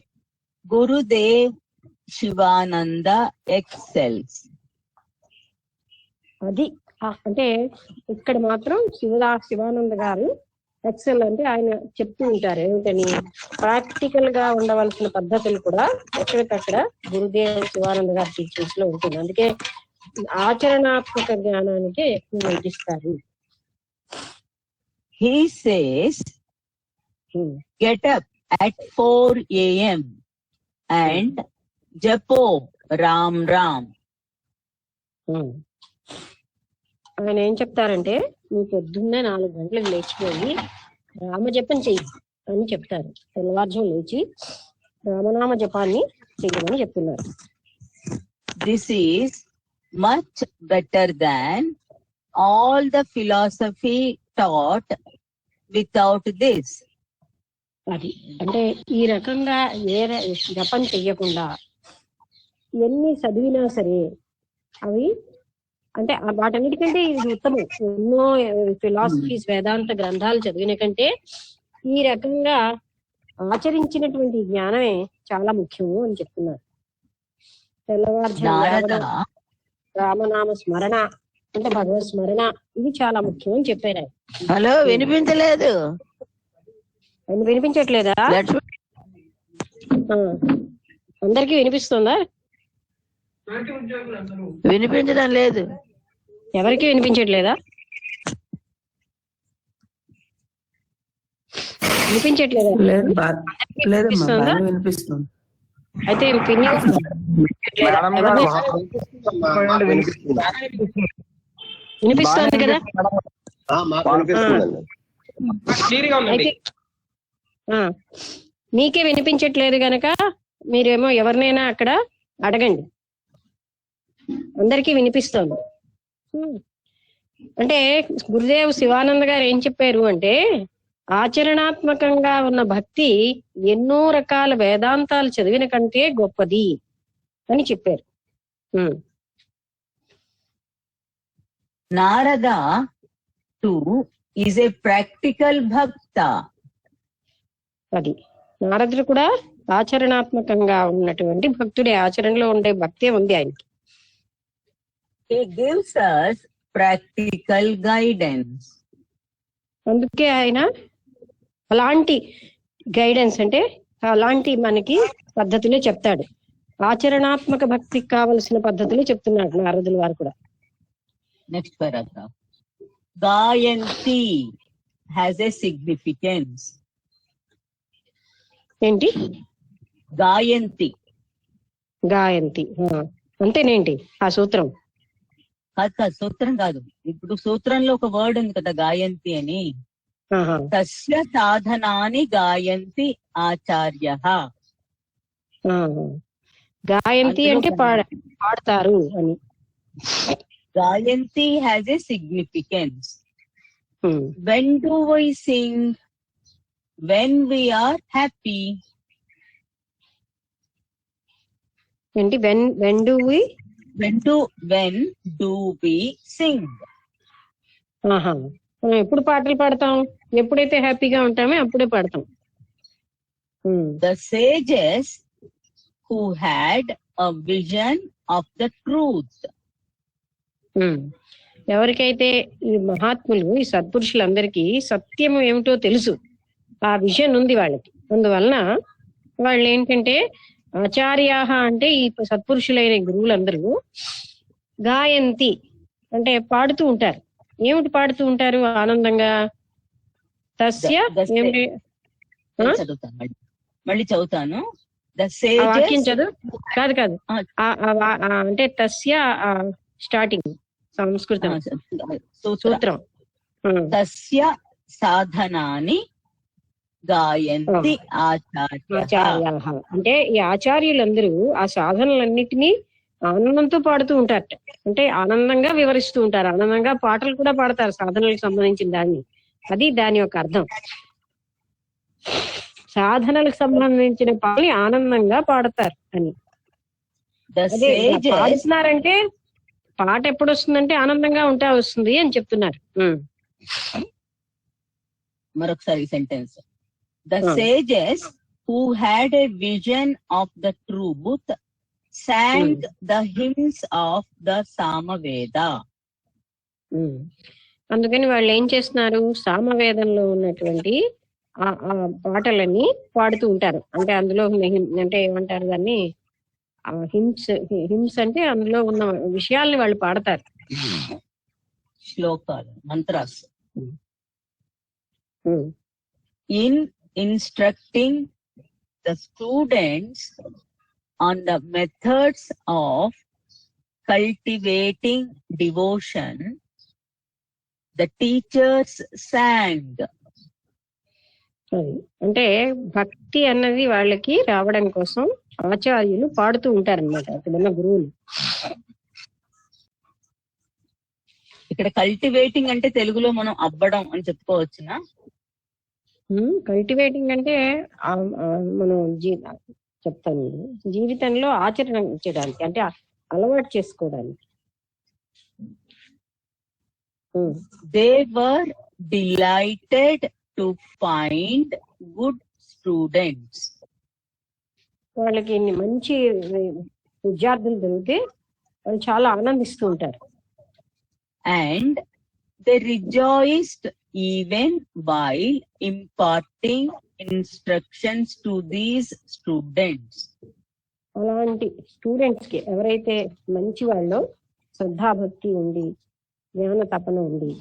Gurudev Shivananda excels. అది అంటే ఇక్కడ మాత్రం శివానంద గారు ఎక్సెల్ అంటే ఆయన చెప్తూ ఉంటారు ఏమిటని, ప్రాక్టికల్ గా ఉండవలసిన పద్ధతులు కూడా ఎక్కడికక్కడ గురుదేవ్ శివానంద గారి టీచింగ్స్ లో ఉంటుంది. అందుకే ఆచరణాత్మక జ్ఞానానికి ఎక్కువ నడిస్తారు. He says, get up at 4 a.m. and japo Ram Ram. ఆయన ఏం చెప్తారంటే, నువ్వు పొద్దున్నే 4 గంటలకు లేచిపోయి రామజపం చెయ్యి అని చెప్తారు. తెల్లవారుజాము లేచి రామనామ జపాన్ని చెయ్యమని చెప్తున్నారు. This is much better than all the philosophy taught without this. అది అంటే ఈ రకంగా జపం చెయ్యకుండా ఎన్ని చదివినా సరే అవి అంటే వాటన్నిటికంటే ఇది ఉత్తమం. ఎన్నో ఫిలాసఫీస్ వేదాంత గ్రంథాలు చదివిన కంటే ఈ రకంగా ఆచరించినటువంటి జ్ఞానమే చాలా ముఖ్యము అని చెప్తున్నారు. తెల్లవారుజామున రామనామ స్మరణ అంటే భగవత్ స్మరణ ఇది చాలా ముఖ్యం అని చెప్పారు. హలో, వినిపించలేదు. వినిపించట్లేదా? అందరికి వినిపిస్తుందా? వినిపించడం లేదు. ఎవరికి వినిపించట్లేదా? వినిపించట్లేదా? వినిపిస్తుంది. అయితే వినిపిస్తుంది కదా? అయితే మీకే వినిపించట్లేదు గనక మీరేమో ఎవరినైనా అక్కడ అడగండి. అందరికీ వినిపిస్తోంది. అంటే గురుదేవ్ శివానంద గారు ఏం చెప్పారు అంటే, ఆచరణాత్మకంగా ఉన్న భక్తి ఎన్నో రకాల వేదాంతాలు చదివిన కంటే గొప్పది అని చెప్పారు. Narada too is a practical bhakta. అది నారదుడు కూడా ఆచరణాత్మకంగా ఉన్నటువంటి భక్తుడే. ఆచరణలో ఉండే భక్తే ఉంది ఆయనకి. He gives us practical guidance. అందుకే ఆయన అలాంటి గైడెన్స్ అంటే అలాంటి మనకి పద్ధతులే చెప్తాడు. ఆచరణాత్మక భక్తికి కావలసిన పద్ధతులు చెప్తున్నాడు నారదుల వారు కూడా. Next paragraph. Gayanti has a significance. ఏంటి గాయంతి? గాయంతి అంటేనేంటి ఆ సూత్రం? కాదు, సూత్రం కాదు. ఇప్పుడు సూత్రంలో ఒక వర్డ్ ఉంది కదా, గాయంతి అని. తస్య సాధనాని గాయంతి ఆచార్యః. గాయంతి అంటే పాడతారు అని. Gayanti has a significance. When do we sing? When we are happy. ఏంటి when do we sing? మనం ఎప్పుడు పాటలు పాడతాం? ఎప్పుడైతే హ్యాపీగా ఉంటామో అప్పుడే పాడతాం. The sages who had a vision of the truth. ఎవరికైతే ఈ మహాత్ములు, ఈ సత్పురుషులందరికీ సత్యం ఏమిటో తెలుసు, ఆ విజన్ ఉంది వాళ్ళకి. అందువలన వాళ్ళు ఏంటంటే ఆచార్యాహ అంటే ఈ సత్పురుషులైన గురువులందరూ గాయంతి అంటే పాడుతూ ఉంటారు. ఏమిటి పాడుతూ ఉంటారు? ఆనందంగా. తస్య మళ్ళీ చదువుతాను. వాక్యం చదువు. కాదు అంటే తస్య స్టార్టింగ్ సంస్కృతం సూత్రం. తస్య సాధనాని గాయంతి ఆచార్యాః. అంటే ఈ ఆచార్యులందరూ ఆ సాధనలన్నిటినీ ఆనందంతో పాడుతూ ఉంటారట. అంటే ఆనందంగా వివరిస్తూ ఉంటారు, ఆనందంగా పాటలు కూడా పాడతారు సాధనలకు సంబంధించిన దాన్ని. అది దాని యొక్క అర్థం. సాధనలకు సంబంధించిన పాటలు ఆనందంగా పాడతారు అని. పాడుతున్నారంటే పాట ఎప్పుడు వస్తుందంటే ఆనందంగా ఉంటే వస్తుంది అని చెప్తున్నారు. మరొకసారి sentence. The sages who had a vision of the truth sang the hymns of the Samaveda. అందుకని వాళ్ళు ఏం చేస్తున్నారు? సామవేదంలో ఉన్నటువంటి ఆ పాటలని పాడుతూ ఉంటారు. అంటే అందులో అంటే ఏమంటారు దాన్ని, హిమ్స్ అంటే అందులో ఉన్న విషయాల్ని వాళ్ళు పాడతారు. శ్లోకాలు, mantras. In instructing the students on the methods of cultivating devotion, the teachers sang. అది అంటే భక్తి అన్నది వాళ్ళకి రావడం కోసం ఆచార్యులు పాడుతూ ఉంటారన్నమాట, అక్కడున్న గురువులు. ఇక్కడ కల్టివేటింగ్ అంటే తెలుగులో మనం అబ్బడం అని చెప్పుకోవచ్చునా? కల్టివేటింగ్ అంటే మనం చెప్తాను, జీవితంలో ఆచరించడానికి, అంటే అలవాటు చేసుకోవడానికి. They were delighted to find good students. వాళ్ళకి ఇన్ని మంచి విద్యార్థులు దొరికితే వాళ్ళు చాలా ఆనందిస్తూ ఉంటారు. And they rejoiced even while imparting instructions to these students. అలాంటి స్టూడెంట్స్ కి, ఎవరైతే మంచి వాళ్ళో, శ్రద్ధాభక్తి ఉండి జ్ఞాన తపన ఉంది,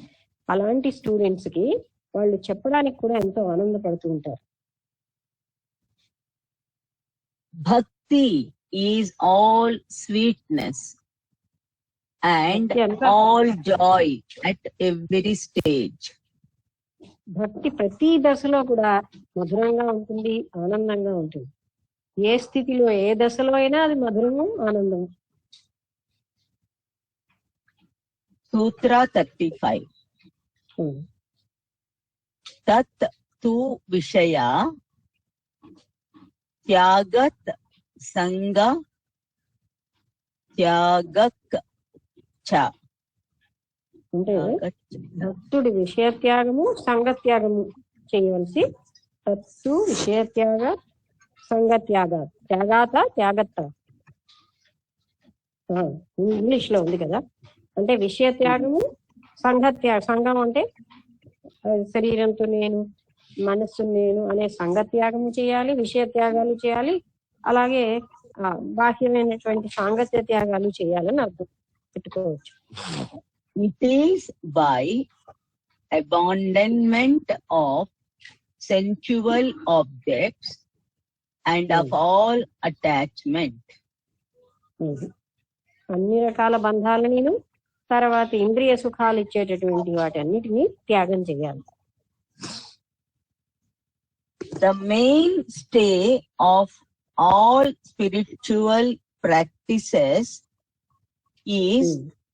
అలాంటి స్టూడెంట్స్ కి వాళ్ళు చెప్పడానికి కూడా ఎంతో ఆనందపడుతూ ఉంటారు. Bhakti is all sweetness and all joy at every stage. భక్తి ప్రతి దశలో కూడా మధురంగా ఉంటుంది, ఆనందంగా ఉంటుంది. ఏ స్థితిలో, ఏ దశలో అయినా అది మధురము, ఆనందం. Sutra 35. Tat tu vishaya tyagat sanga tyagak cha. అంటే భక్తుడి విషయత్యాగము, సంగత్యాగము చేయవలసి. తత్తు విషయత్యాగ సంగత్యాగ, త్యాగాత త్యాగత్త, ఇంగ్లీష్ లో ఉంది కదా. అంటే విషయత్యాగము, సంఘం అంటే శరీరంతో నేను, మనస్సు నేను అనే సంగత్యాగము చేయాలి, విషయ త్యాగాలు చేయాలి, అలాగే బాహ్యమైనటువంటి సాంగత్య త్యాగాలు చేయాలని అర్థం పెట్టుకోవచ్చు. It is by abandonment of sensual objects and of all attachment. అన్ని రకాల బంధాలను, తర్వాత ఇంద్రియ సుఖాలు ఇచ్చేటటువంటి వాటన్నిటిని త్యాగం చేయాలి. The mainstay of all spiritual practices is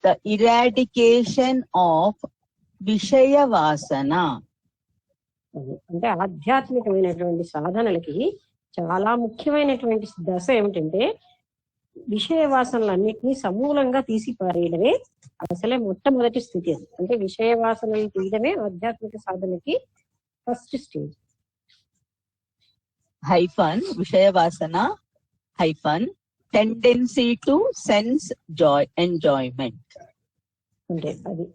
the eradication of Vishaya Vasana. అంటే ఆధ్యాత్మికమైనటువంటి సాధనలకి చాలా ముఖ్యమైనటువంటి దశ ఏమిటంటే విషయ వాసనలన్నిటినీ సమూలంగా తీసి పారేయడమే అసలే మొట్టమొదటి స్థితి. అది అంటే విషయ వాసనలు తీయడమే ఆధ్యాత్మిక సాధనకి first stage. Hyphen Vishaya Vasana hyphen tendency to sense joy enjoyment. అంటే అది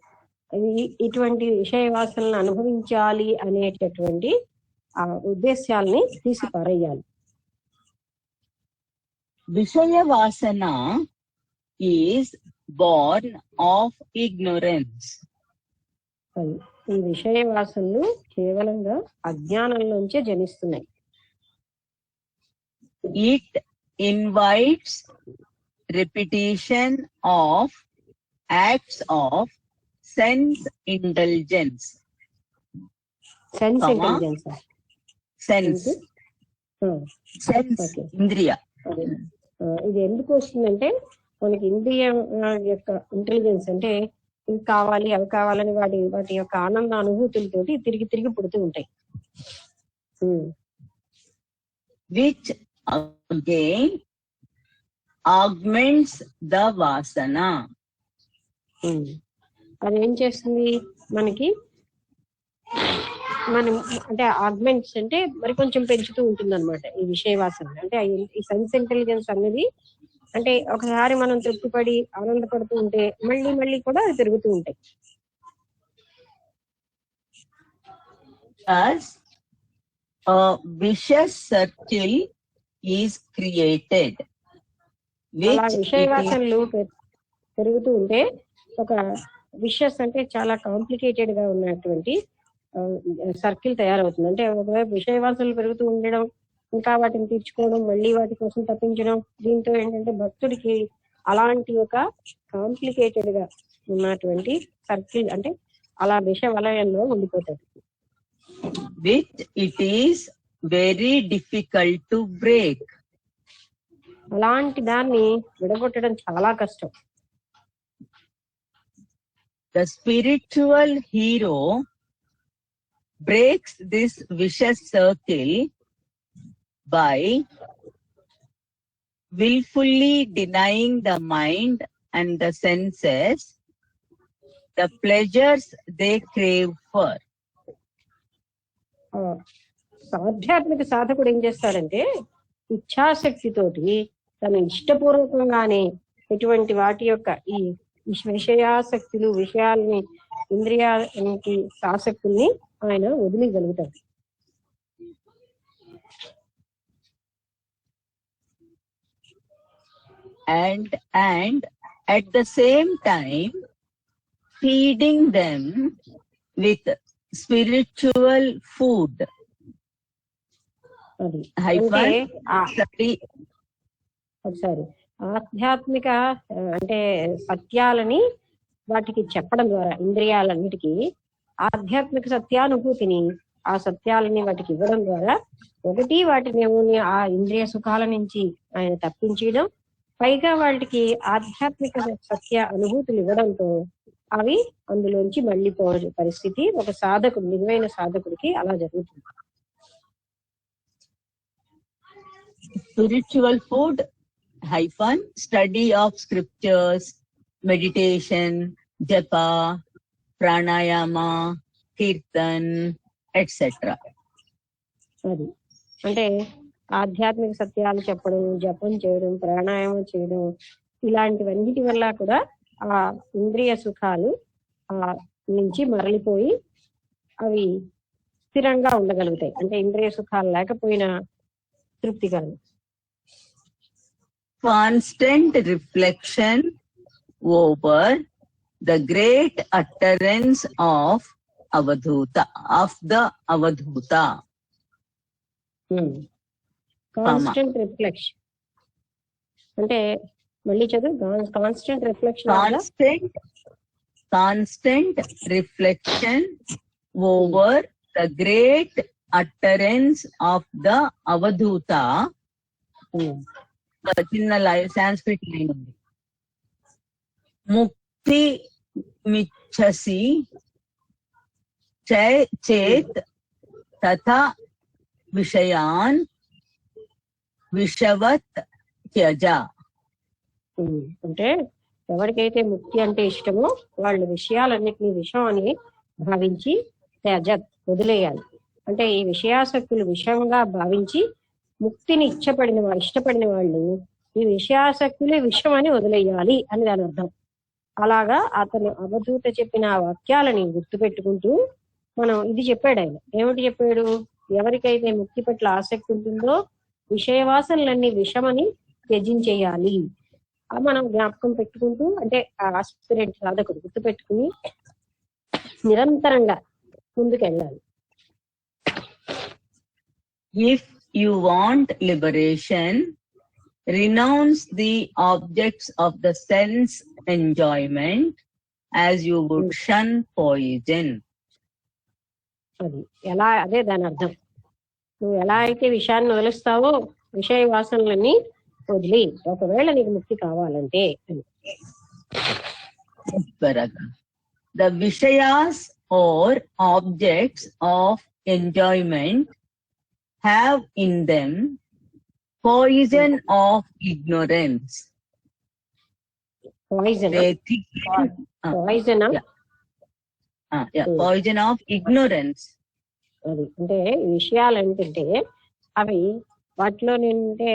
ఇటువంటి విషయ వాసనలను అనుభవించాలి అనేటటువంటి ఆ ఉద్దేశాలని తీసి పారేయాలి. Vishaya Vasana is born of ignorance. ఈ విషయ వాసనలు కేవలంగా అజ్ఞానంలోంచే జనిస్తున్నాయి. It invites repetition of acts of sense indulgence. Sense intelligence, Sense indriya. ఇది ఎందుకు వస్తుందంటే మనకి ఇంద్రియ యొక్క ఇంటెలిజెన్స్ అంటే ఇవి కావాలి, అవి కావాలని వాటి యొక్క ఆనంద అనుభూతులతోటి తిరిగి తిరిగి పుడుతూ ఉంటాయి. Which again augments the vasana. అదేం చేస్తుంది మనకి, మనం అంటే ఆగ్మెంట్స్ అంటే మరి కొంచెం పెంచుతూ ఉంటుంది అనమాట ఈ విషయ వాసన. అంటే ఈ సెన్స్ ఇంటెలిజెన్స్ అనేది అంటే ఒకసారి మనం తృప్తిపడి ఆనందపడుతూ ఉంటే మళ్ళీ మళ్ళీ కూడా అది పెరుగుతూ ఉంటాయి. Thus, a vicious circle is created. అలా విషయ వాసనలు పెరుగుతూ ఉంటే ఒక విషస్ అంటే చాలా కాంప్లికేటెడ్ గా ఉన్నటువంటి సర్కిల్ తయారవుతుంది. అంటే ఒకవైపు విషయ వాసనలు పెరుగుతూ ఉండడం, ఇంకా వాటిని తీర్చుకోవడం, మళ్ళీ వాటి కోసం తప్పించడం, దీంతో ఏంటంటే భక్తుడికి అలాంటి ఒక కాంప్లికేటెడ్ గా ఉన్నటువంటి సర్కిల్, అంటే అలా విష వలయంలో ఉండిపోతాడు. which it is very difficult to break. అలాంటి దాన్ని విడగొట్టడం చాలా కష్టం. The spiritual hero breaks this vicious circle by willfully denying the mind and the senses the pleasures they crave for. ఆధ్యాత్మిక సాధకుడు ఏం చేస్తాడంటే ఇచ్ఛాశక్తితోటి తన ఇష్టపూర్వకంగానే ఎటువంటి వాటి యొక్క ఈ విషయాసక్తులు, విషయాలని, ఇంద్రియానికి ఆసక్తుల్ని ఆయన వదిలిగలుగుతాడు. And at the same time feeding them with spiritual food. అది Hyphen, అంటే study. ఒకసారి ఆధ్యాత్మిక అంటే సత్యాలని వాటికి చెప్పడం ద్వారా, ఇంద్రియాలన్నిటికీ ఆధ్యాత్మిక సత్యానుభూతిని, ఆ సత్యాలని వాటికి ఇవ్వడం ద్వారా ఒకటి వాటిని ఆ ఇంద్రియ సుఖాల నుంచి ఆయన తప్పించడం, పైగా వాటికి ఆధ్యాత్మిక సత్య అనుభూతులు ఇవ్వడంతో అవి అందులోంచి మళ్ళీ పోయే పరిస్థితి ఒక సాధకుడు, నిజమైన సాధకుడికి అలా జరుగుతుంది. Spiritual food hyphen study of scriptures, meditation, japa, pranayama, kirtan, etc. అది అంటే ఆధ్యాత్మిక సత్యాలు చెప్పడం, జపం చేయడం, ప్రాణాయామం చేయడం, ఇలాంటివన్నిటి వల్ల కూడా ఆ ఇంద్రియ సుఖాలు ఆ నుంచి మరలిపోయి అవి స్థిరంగా ఉండగలుగుతాయి. అంటే ఇంద్రియ సుఖాలు లేకపోయినా తృప్తి కలదు. Constant reflection over the great utterance of Avadhuta, of the Avadhuta. Constant reflection అంటే మళ్ళీ చదువు. Constant reflection, constant reflection over the great utterance of the Avadhuta. చిన్న సాంస్క్రిట్ లైన్ ఉంది. ముక్తి మిచ్చసి చేత్ తథా విషయాన్ విషవత్ త్యజ. అంటే ఎవరికైతే ముక్తి అంటే ఇష్టమో వాళ్ళు విషయాలన్నిటినీ విషం అని భావించి త్యజత్ వదిలేయాలి. అంటే ఈ విషయాసక్తులు విషయంగా భావించి ముక్తిని ఇష్టపడిన వాళ్ళు ఈ విషయాసక్తులే విషయం అని వదిలేయాలి అని దాని అర్థం. అలాగా అతను అవధూత చెప్పిన ఆ వాక్యాలని గుర్తుపెట్టుకుంటూ మనం ఇది చెప్పాడు ఆయన. ఏమిటి చెప్పాడు? ఎవరికైతే ముక్తి పట్ల ఆసక్తి ఉంటుందో విషయవాసనలన్నీ విషమని త్యజించేయాలి. మనం జ్ఞాపకం పెట్టుకుంటూ, అంటే ఆ ఆస్పిరెంట్ సాధకుడు గుర్తుపెట్టుకుని నిరంతరంగా ముందుకెళ్ళాలి. If you want liberation, renounce the objects of the sense enjoyment as you would shun poison. అది ఎలా, అదే దాని అర్థం. నువ్వు ఎలా అయితే విషయాన్ని వదిలిస్తావో విషయ వాసనలన్నీ వదిలి ఒకవేళ నీకు ముక్తి కావాలంటే అని. The vishayas or objects of enjoyment have in them poison of ignorance. Poison poison of ignorance. అది అంటే విషయాలు ఏంటంటే అవి వాటిలో ఏంటంటే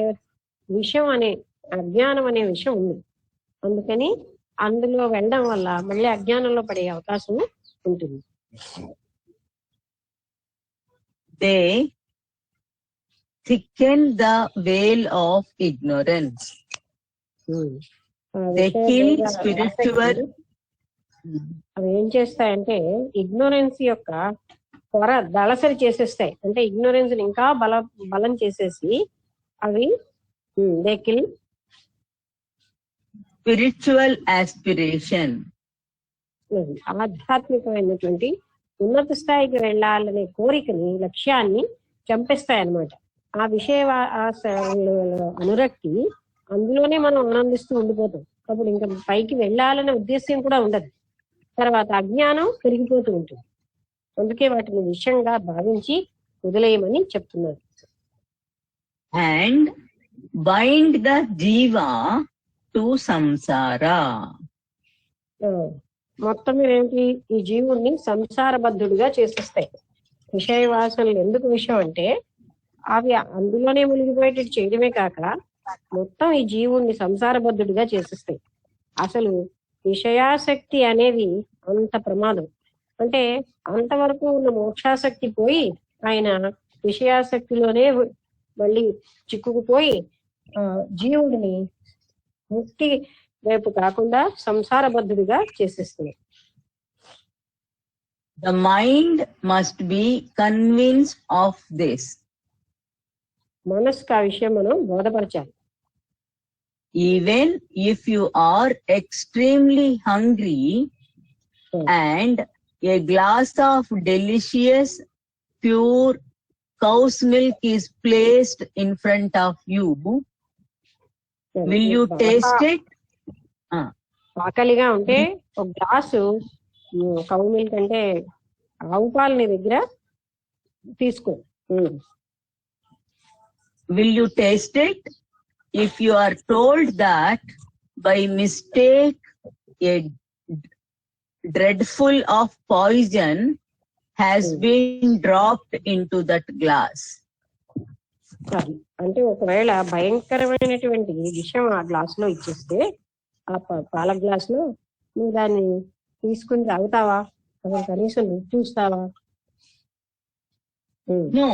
విషం అనే అజ్ఞానం అనే విషయం ఉంది. అందుకని అందులో వెళ్ళడం వల్ల మళ్ళీ అజ్ఞానంలో పడే అవకాశం ఉంటుంది. They thicken the veil of ignorance. They kill spiritual. అవి ఏం చేస్తాయంటే ఇగ్నోరెన్స్ యొక్క పొర దళసరి చేసేస్తాయి. అంటే ఇగ్నోరెన్స్ ఇంకా బలం చేసేసి అవి దే కిల్ spiritual aspiration. ఆధ్యాత్మికమైనటువంటి ఉన్నత స్థాయికి వెళ్ళాలనే కోరికని, లక్ష్యాన్ని చంపేస్తాయన్నమాట. ఆ విషయ అనురక్తి, అందులోనే మనం ఆనందిస్తూ ఉండిపోతాం. అప్పుడు ఇంకా పైకి వెళ్ళాలనే ఉద్దేశ్యం కూడా ఉండదు. తర్వాత అజ్ఞానం పెరిగిపోతూ ఉంటుంది. అందుకే వాటిని విషయంగా భావించి వదిలేయమని చెప్తున్నారు. And bind the jiva to samsara. మొత్తం ఏంటి, ఈ జీవుణ్ణి సంసారబద్ధుడిగా చేసేస్తాయి. విషయ వాసనలు ఎందుకు విషయం అంటే అవి అందులోనే మునిగిపోయేటట్టు చేయడమే కాక మొత్తం ఈ జీవుణ్ణి సంసారబద్ధుడిగా చేసేస్తాయి. అసలు విషయాసక్తి అనేది అంత ప్రమాదం. అంటే అంతవరకు ఉన్న మోక్షాసక్తి పోయి ఆయన విషయాసక్తిలోనే మళ్ళీ చిక్కుకుపోయి జీవుడిని ముక్తి వైపు కాకుండా సంసారబద్ధుడిగా చేసేస్తుంది. The mind must be convinced of this. మనసుకు ఆ విషయం మనం బోధపరచాలి. Even if you are extremely hungry and a glass of delicious pure cow's milk is placed in front of you, will you taste it? ఆకలిగా ఉంటే ఒక గ్లాసు కౌ మిల్క్ అంటే ఆవు పాలు నీ దగ్గర తీసుకో. Will you taste it? If you are told that by mistake a dreadful of poison has been dropped into that glass. అంటే ఒకవేళ భయంకరమైనటువంటి విషయం ఆ గ్లాస్ లో ఇచ్చేస్తే, ఆ పాల గ్లాస్ లో నువ్వు దాన్ని తీసుకుని తాగుతావా? అసలు కనీసం రుచి చూస్తావా? No.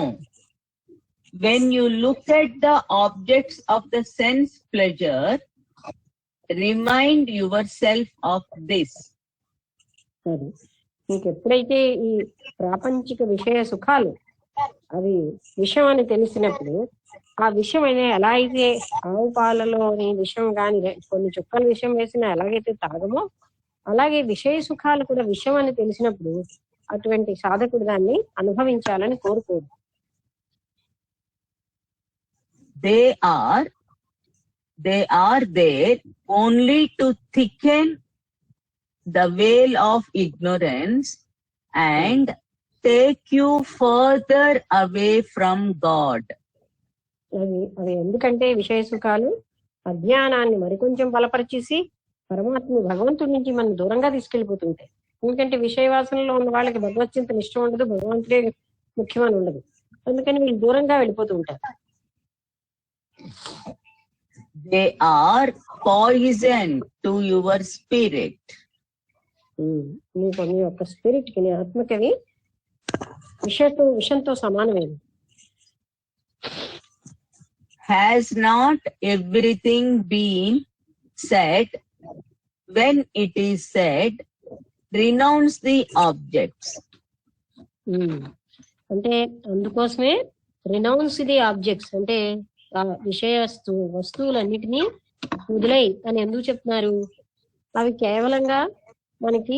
When you look at the objects of the sense pleasure, remind yourself of this. నీకు ఎప్పుడైతే ఈ ప్రాపంచిక విషయ సుఖాలు అవి విషం అని తెలిసినప్పుడు, ఆ విషం అనే ఎలా అయితే ఆవు పాలలోని విషం కాని కొన్ని చుక్కల విషం వేసినా ఎలాగైతే తాగమో, అలాగే విషయ సుఖాలు కూడా విషం అని తెలిసినప్పుడు అటువంటి సాధకుడు దాన్ని అనుభవించాలని కోరుకోరు. They are there only to thicken the veil of ignorance and take you further away from God. అవి ఎందుకంటే విషయ సుఖాలు అజ్ఞానాన్ని మరికొంచెం బలపరిచేసి పరమాత్మ భగవంతుడి నుంచి మనం దూరంగా తీసుకెళ్లిపోతుంటాయి. ఎందుకంటే విషయ వాసనలో ఉన్న వాళ్ళకి భగవద్చింతన ఇష్టం ఉండదు, భగవంతుడే ముఖ్యమని ఉండదు. అందుకని వీళ్ళు దూరంగా వెళ్ళిపోతూ ఉంటారు. They are poison to your spirit. నీ యొక్క స్పిరిట్ కి, నీ ఆత్మకవి విషంతో సమానమైనది. Has not everything been said? When it is said, renounce the objects. అంటే అందుకోసమే రినౌన్స్ ది ఆబ్జెక్ట్స్ అంటే ఆ విషయ వస్తువులన్నిటినీ వదిలేయి అని ఎందుకు చెప్తున్నారు? అవి కేవలంగా మనకి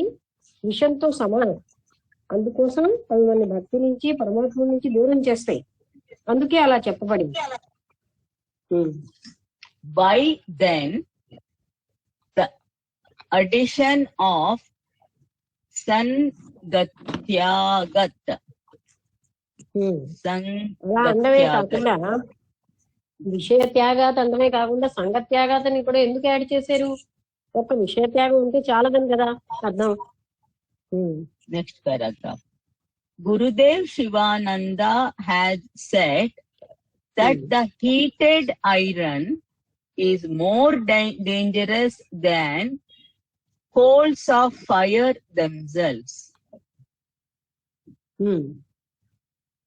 విషంతో సమానం. అందుకోసం అవి మన భక్తి నుంచి, పరమాత్మ నుంచి దూరం చేస్తాయి. అందుకే అలా చెప్పబడింది. By then the addition of sangatyagat. అలా అందమే కాకుండా విషయ త్యాగాత్ అందమే కాకుండా సంగత్యాగాతని కూడా ఎందుకు యాడ్ చేశారు? ఒక విషయ త్యాగం ఉంటే చాలదని కదా అర్థం. Next paragraph. Gurudev Shivananda has said that the heated iron is more dangerous than coals of fire themselves.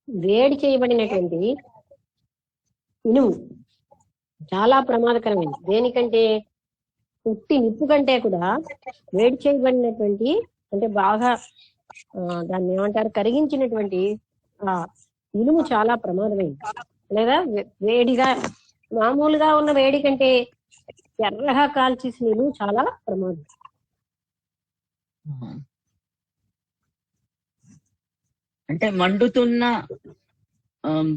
వేడి చేయబడినటువంటి ఇనుము చాలా ప్రమాదకరమైనది. దేనికంటే ఉట్టి నిప్పు కంటే కూడా వేడి చేయబడినటువంటి, అంటే బాగా దాన్ని ఏమంటారు, కరిగించినటువంటి ఆ ఇనుము చాలా ప్రమాదమైంది. లేదా వేడిగా మామూలుగా ఉన్న వేడి కంటే ఎర్రగా కాల్చేసి నేను చాలా ప్రమాదం. అంటే మండుతున్న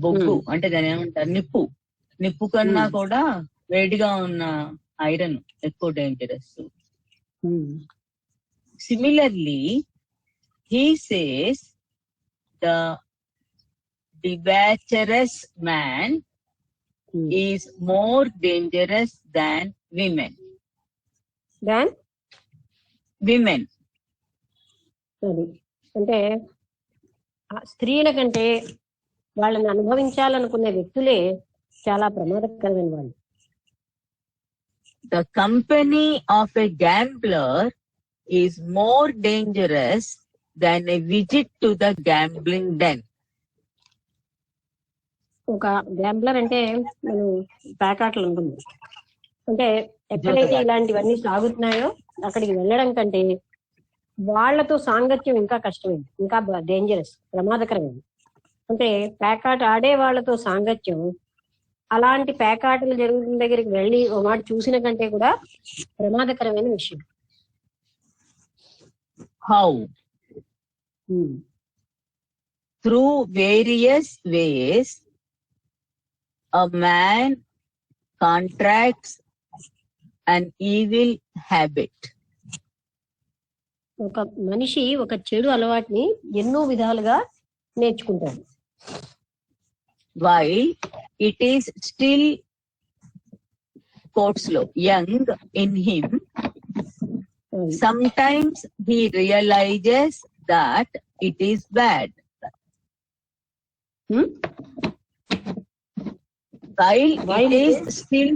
బొగ్గు అంటే దాని ఏమంటారు, నిప్పు కన్నా కూడా వేడిగా ఉన్న ఐరన్ ఎక్కువ dangerous. Similarly he says the debaucherous man is more dangerous than women. అది అంటే స్త్రీల కంటే వాళ్ళని అనుభవించాలనుకునే వ్యక్తులే చాలా ప్రమాదకరమైన వాళ్ళు. The company of a gambler is more dangerous than a visit to the gambling den. ఒక గ్యాంబ్లర్ అంటే మనం ప్యాకాట్లు ఉంటుంది. అంటే ఎక్కడైతే ఇలాంటివన్నీ సాగుతున్నాయో అక్కడికి వెళ్ళడం కంటే వాళ్లతో సాంగత్యం ఇంకా కష్టమైంది, ఇంకా డేంజరస్, ప్రమాదకరమైంది. అంటే ప్యాకాట్ ఆడే వాళ్లతో సాంగత్యం అలాంటి ప్యాకాటలు జరుగుతున్న దగ్గరికి వెళ్ళి ఓ మాట చూసిన కంటే కూడా ప్రమాదకరమైన విషయం. How? Through various ways a man contracts an evil habit. ఒక మనిషి ఒక చెడు అలవాటుని ఎన్నో విధాలుగా నేర్చుకుంటాడు. While it is still quotes low young in him, sometimes he realizes that it is bad. While it is still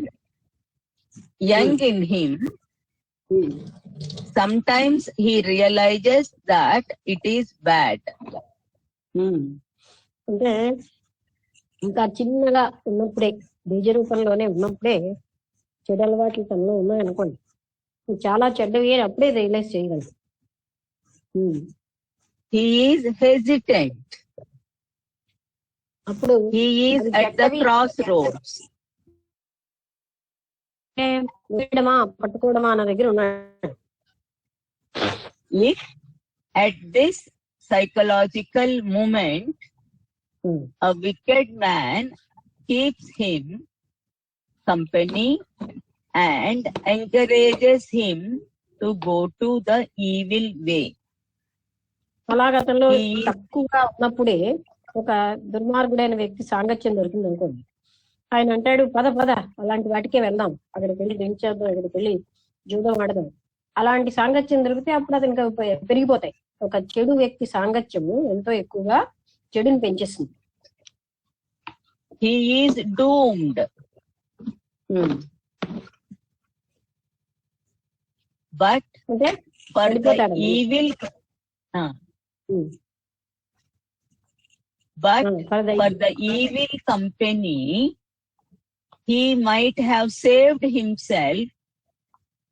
young in him, sometimes he realizes that it is bad. అంటే ఇంకా చిన్నగా ఉన్నప్పుడే, బీజ రూపంలోనే ఉన్నప్పుడే చెడు అలవాట్లు తనలో ఉన్నాయనుకోండి, చాలా చెడ్డవి అప్పుడే రియలైజ్ చేయగలరు. He is hesitant. అప్పుడు He is at the crossroads. వేయడమా పట్టుకోవడమా అన్న దగ్గర ఉన్నాడు. If at this psychological moment a wicked man keeps him company and encourages him to go to the evil way. అలాగ అతనిలో తక్కువగా ఉన్నప్పుడే ఒక దుర్మార్గుడైన వ్యక్తి సాంగత్యం దొరికింది అనుకోండి, ఆయన అంటాడు పద పద అలాంటి వాటికే వెళ్దాం, అక్కడికి వెళ్ళి డ్రింక్ చేద్దాం, అక్కడికి వెళ్ళి జూదం ఆడదాం. అలాంటి సాంగత్యం దొరికితే అప్పుడు అతనికి పెరిగిపోతాయి. ఒక చెడు వ్యక్తి సాంగత్యము ఎంతో ఎక్కువగా చెడుని పెంచేస్తుంది. He is doomed. But అంటే for the evil, but for the evil company, he might have saved himself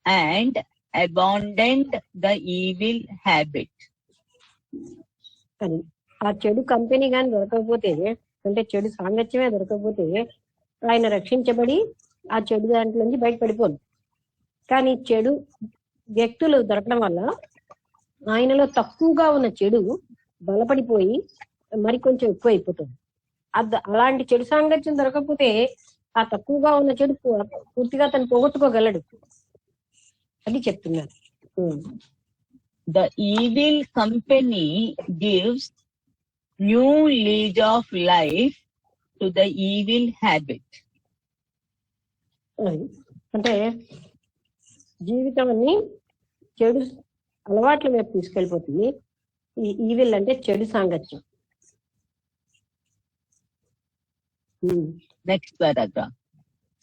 and abandoned the evil habit. అని ఆ చెడు కంపెనీ కానీ దొరకకపోతే, అంటే చెడు సాంగత్యమే దొరకకపోతే ఆయన రక్షించబడి ఆ చెడు దాంట్లో నుంచి బయటపడిపోదు. కానీ చెడు వ్యక్తులు దొరకడం వల్ల ఆయనలో తక్కువగా ఉన్న చెడు బలపడిపోయి మరి కొంచెం ఎక్కువ అయిపోతుంది. అలాంటి చెడు సాంగత్యం దొరకకపోతే ఆ తక్కువగా ఉన్న చెడు పూర్తిగా తను పోగొట్టుకోగలడు. అది చెప్తున్నారు. The evil company gives new lease of life to the evil habit. అంటే జీవితాన్ని చెడు అలవాట్ల వైపు తీసుకెళ్ళిపోతుంది. ఈ ఈవిల్ అంటే చెడు సాంగత్యం. Next paragraph.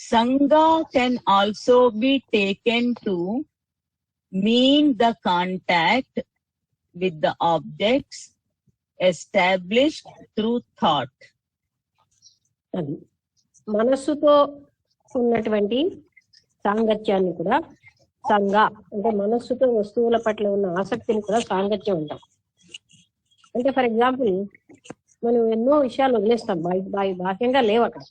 Sangha can also be taken to mean the contact with the objects established through thought. అది మనస్సుతో ఉన్నటువంటి సాంగత్యాన్ని కూడా సంఘ అంటే మనస్సుతో వస్తువుల పట్ల ఉన్న ఆసక్తిని కూడా సాంగత్యం అంటాం. అంటే ఫర్ ఎగ్జాంపుల్ మనం ఎన్నో విషయాలు వదిలేస్తాం, బాహ్యంగా లేవు అక్కడ.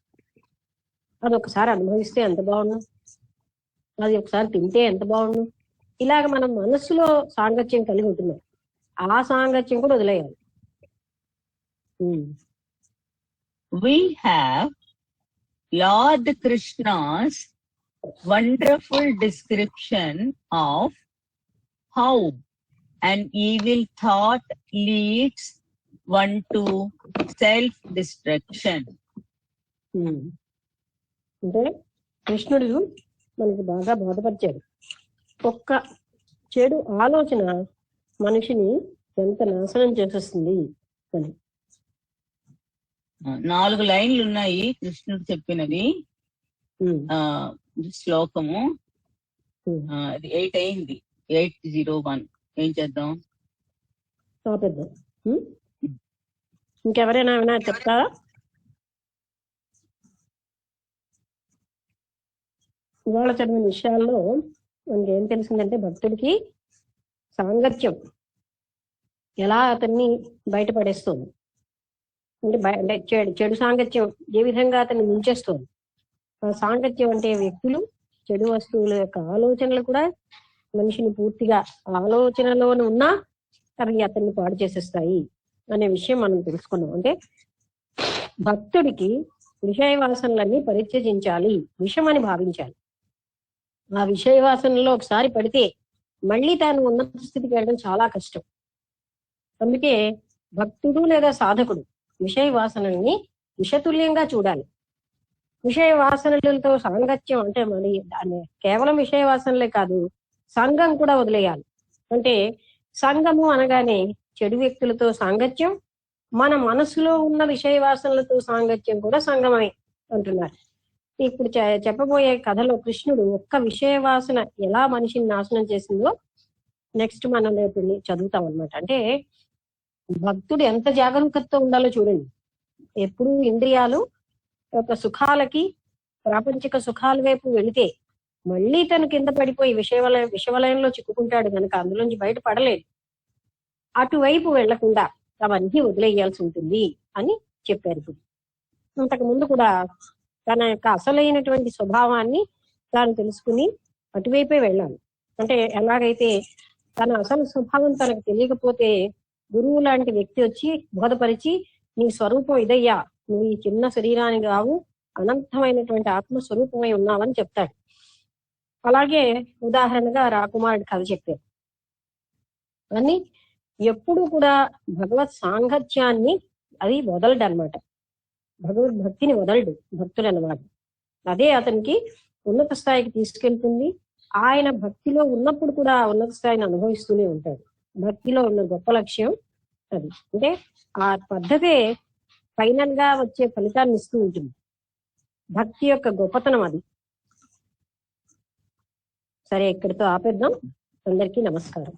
అది ఒకసారి అనుభవిస్తే ఎంత బాగున్నా. అది ఒకసారి తింటే ఎంత బాగుండు. ఇలాగ మనం మనస్సులో సాంగత్యం కలిగి ఉంటున్నాం, ఆ సాంగత్యం కూడా వదిలేయాలి. We have Lord Krishna's wonderful description of how an evil thought leads one to self-destruction. అంటే కృష్ణుడు మనకి బాగా బోధపరిచాడు, ఒక్క చెడు ఆలోచన మనిషిని ఎంత నాశనం చేసేస్తుంది అని. 4 లైన్లు ఉన్నాయి కృష్ణుడు చెప్పినది. శ్లోకము 8 అయింది, 801. ఏం చేద్దాం? ఆపేద్దాం. ఇంకెవరైనా ఏమైనా చెప్తారా? ఇవాళ చదివిన విషయాల్లో మనకి ఏం తెలిసిందంటే భక్తుడికి సాంగత్యం ఎలా అతన్ని బయటపడేస్తుంది, అంటే చెడు సాంగత్యం ఏ విధంగా అతన్ని ముంచేస్తుంది. ఆ సాంగత్యం అంటే వ్యక్తులు, చెడు వస్తువుల యొక్క ఆలోచనలు కూడా మనిషిని పూర్తిగా ఆలోచనలోనే ఉన్నా అవి అతన్ని పాడు చేసేస్తాయి అనే విషయం మనం తెలుసుకున్నాం. అంటే భక్తుడికి విషయ వాసనలన్నీ పరిత్యజించాలి, విషమని భావించాలి. ఆ విషయ వాసనలో ఒకసారి పడితే మళ్ళీ తాను ఉన్నత స్థితికి వెళ్ళడం చాలా కష్టం. అందుకే భక్తుడు లేదా సాధకుడు విషయ వాసనల్ని విషతుల్యంగా చూడాలి. విషయ వాసనలతో సాంగత్యం అంటే మరి కేవలం విషయ వాసనలే కాదు, సంఘం కూడా వదిలేయాలి. అంటే సంఘము అనగానే చెడు వ్యక్తులతో సాంగత్యం, మన మనసులో ఉన్న విషయ వాసనలతో సాంగత్యం కూడా సంఘమే అంటున్నారు. ఇప్పుడు చెప్పబోయే కథలో కృష్ణుడు ఒక్క విషయ వాసన ఎలా మనిషిని నాశనం చేసిందో నెక్స్ట్ మనం రేపు చదువుతాం అన్నమాట. అంటే భక్తుడు ఎంత జాగరూకతతో ఉండాలో చూడండి. ఎప్పుడు ఇంద్రియాలు ఒక సుఖాలకి, ప్రాపంచిక సుఖాల వైపు వెళితే మళ్ళీ తను కింద పడిపోయి విషవలయంలో చిక్కుకుంటాడు కనుక అందులోంచి బయట పడలేదు. అటువైపు వెళ్లకుండా అవన్నీ వదిలేయాల్సి ఉంటుంది అని చెప్పారు. ఇప్పుడు అంతకు ముందు కూడా తన యొక్క అసలైనటువంటి స్వభావాన్ని తాను తెలుసుకుని అటువైపే వెళ్ళాలి. అంటే ఎలాగైతే తన అసలు స్వభావం తనకు తెలియకపోతే గురువు లాంటి వ్యక్తి వచ్చి బోధపరిచి నీ స్వరూపం ఇదయ్యా, నువ్వు ఈ చిన్న శరీరానికి కావు, అనంతమైనటువంటి ఆత్మస్వరూపమై ఉన్నావని చెప్తాడు. అలాగే ఉదాహరణగా రాకుమారుడి కథ చెప్పారు. అని ఎప్పుడు కూడా భగవత్ సాంగత్యాన్ని అది వదలడు అనమాట, భగవద్భక్తిని వదలడు భక్తుడు అన్నమాట. అదే అతనికి ఉన్నత స్థాయికి తీసుకెళ్తుంది. ఆయన భక్తిలో ఉన్నప్పుడు కూడా ఉన్నత స్థాయిని అనుభవిస్తూనే ఉంటాడు. భక్తిలో ఉన్న గొప్ప లక్ష్యం అది. అంటే ఆ పద్ధతే ఫైనల్ గా వచ్చే ఫలితాన్ని ఇస్తూ ఉంటుంది. భక్తి యొక్క గొప్పతనం అది. సరే, ఇక్కడితో ఆపేద్దాం. అందరికీ నమస్కారం.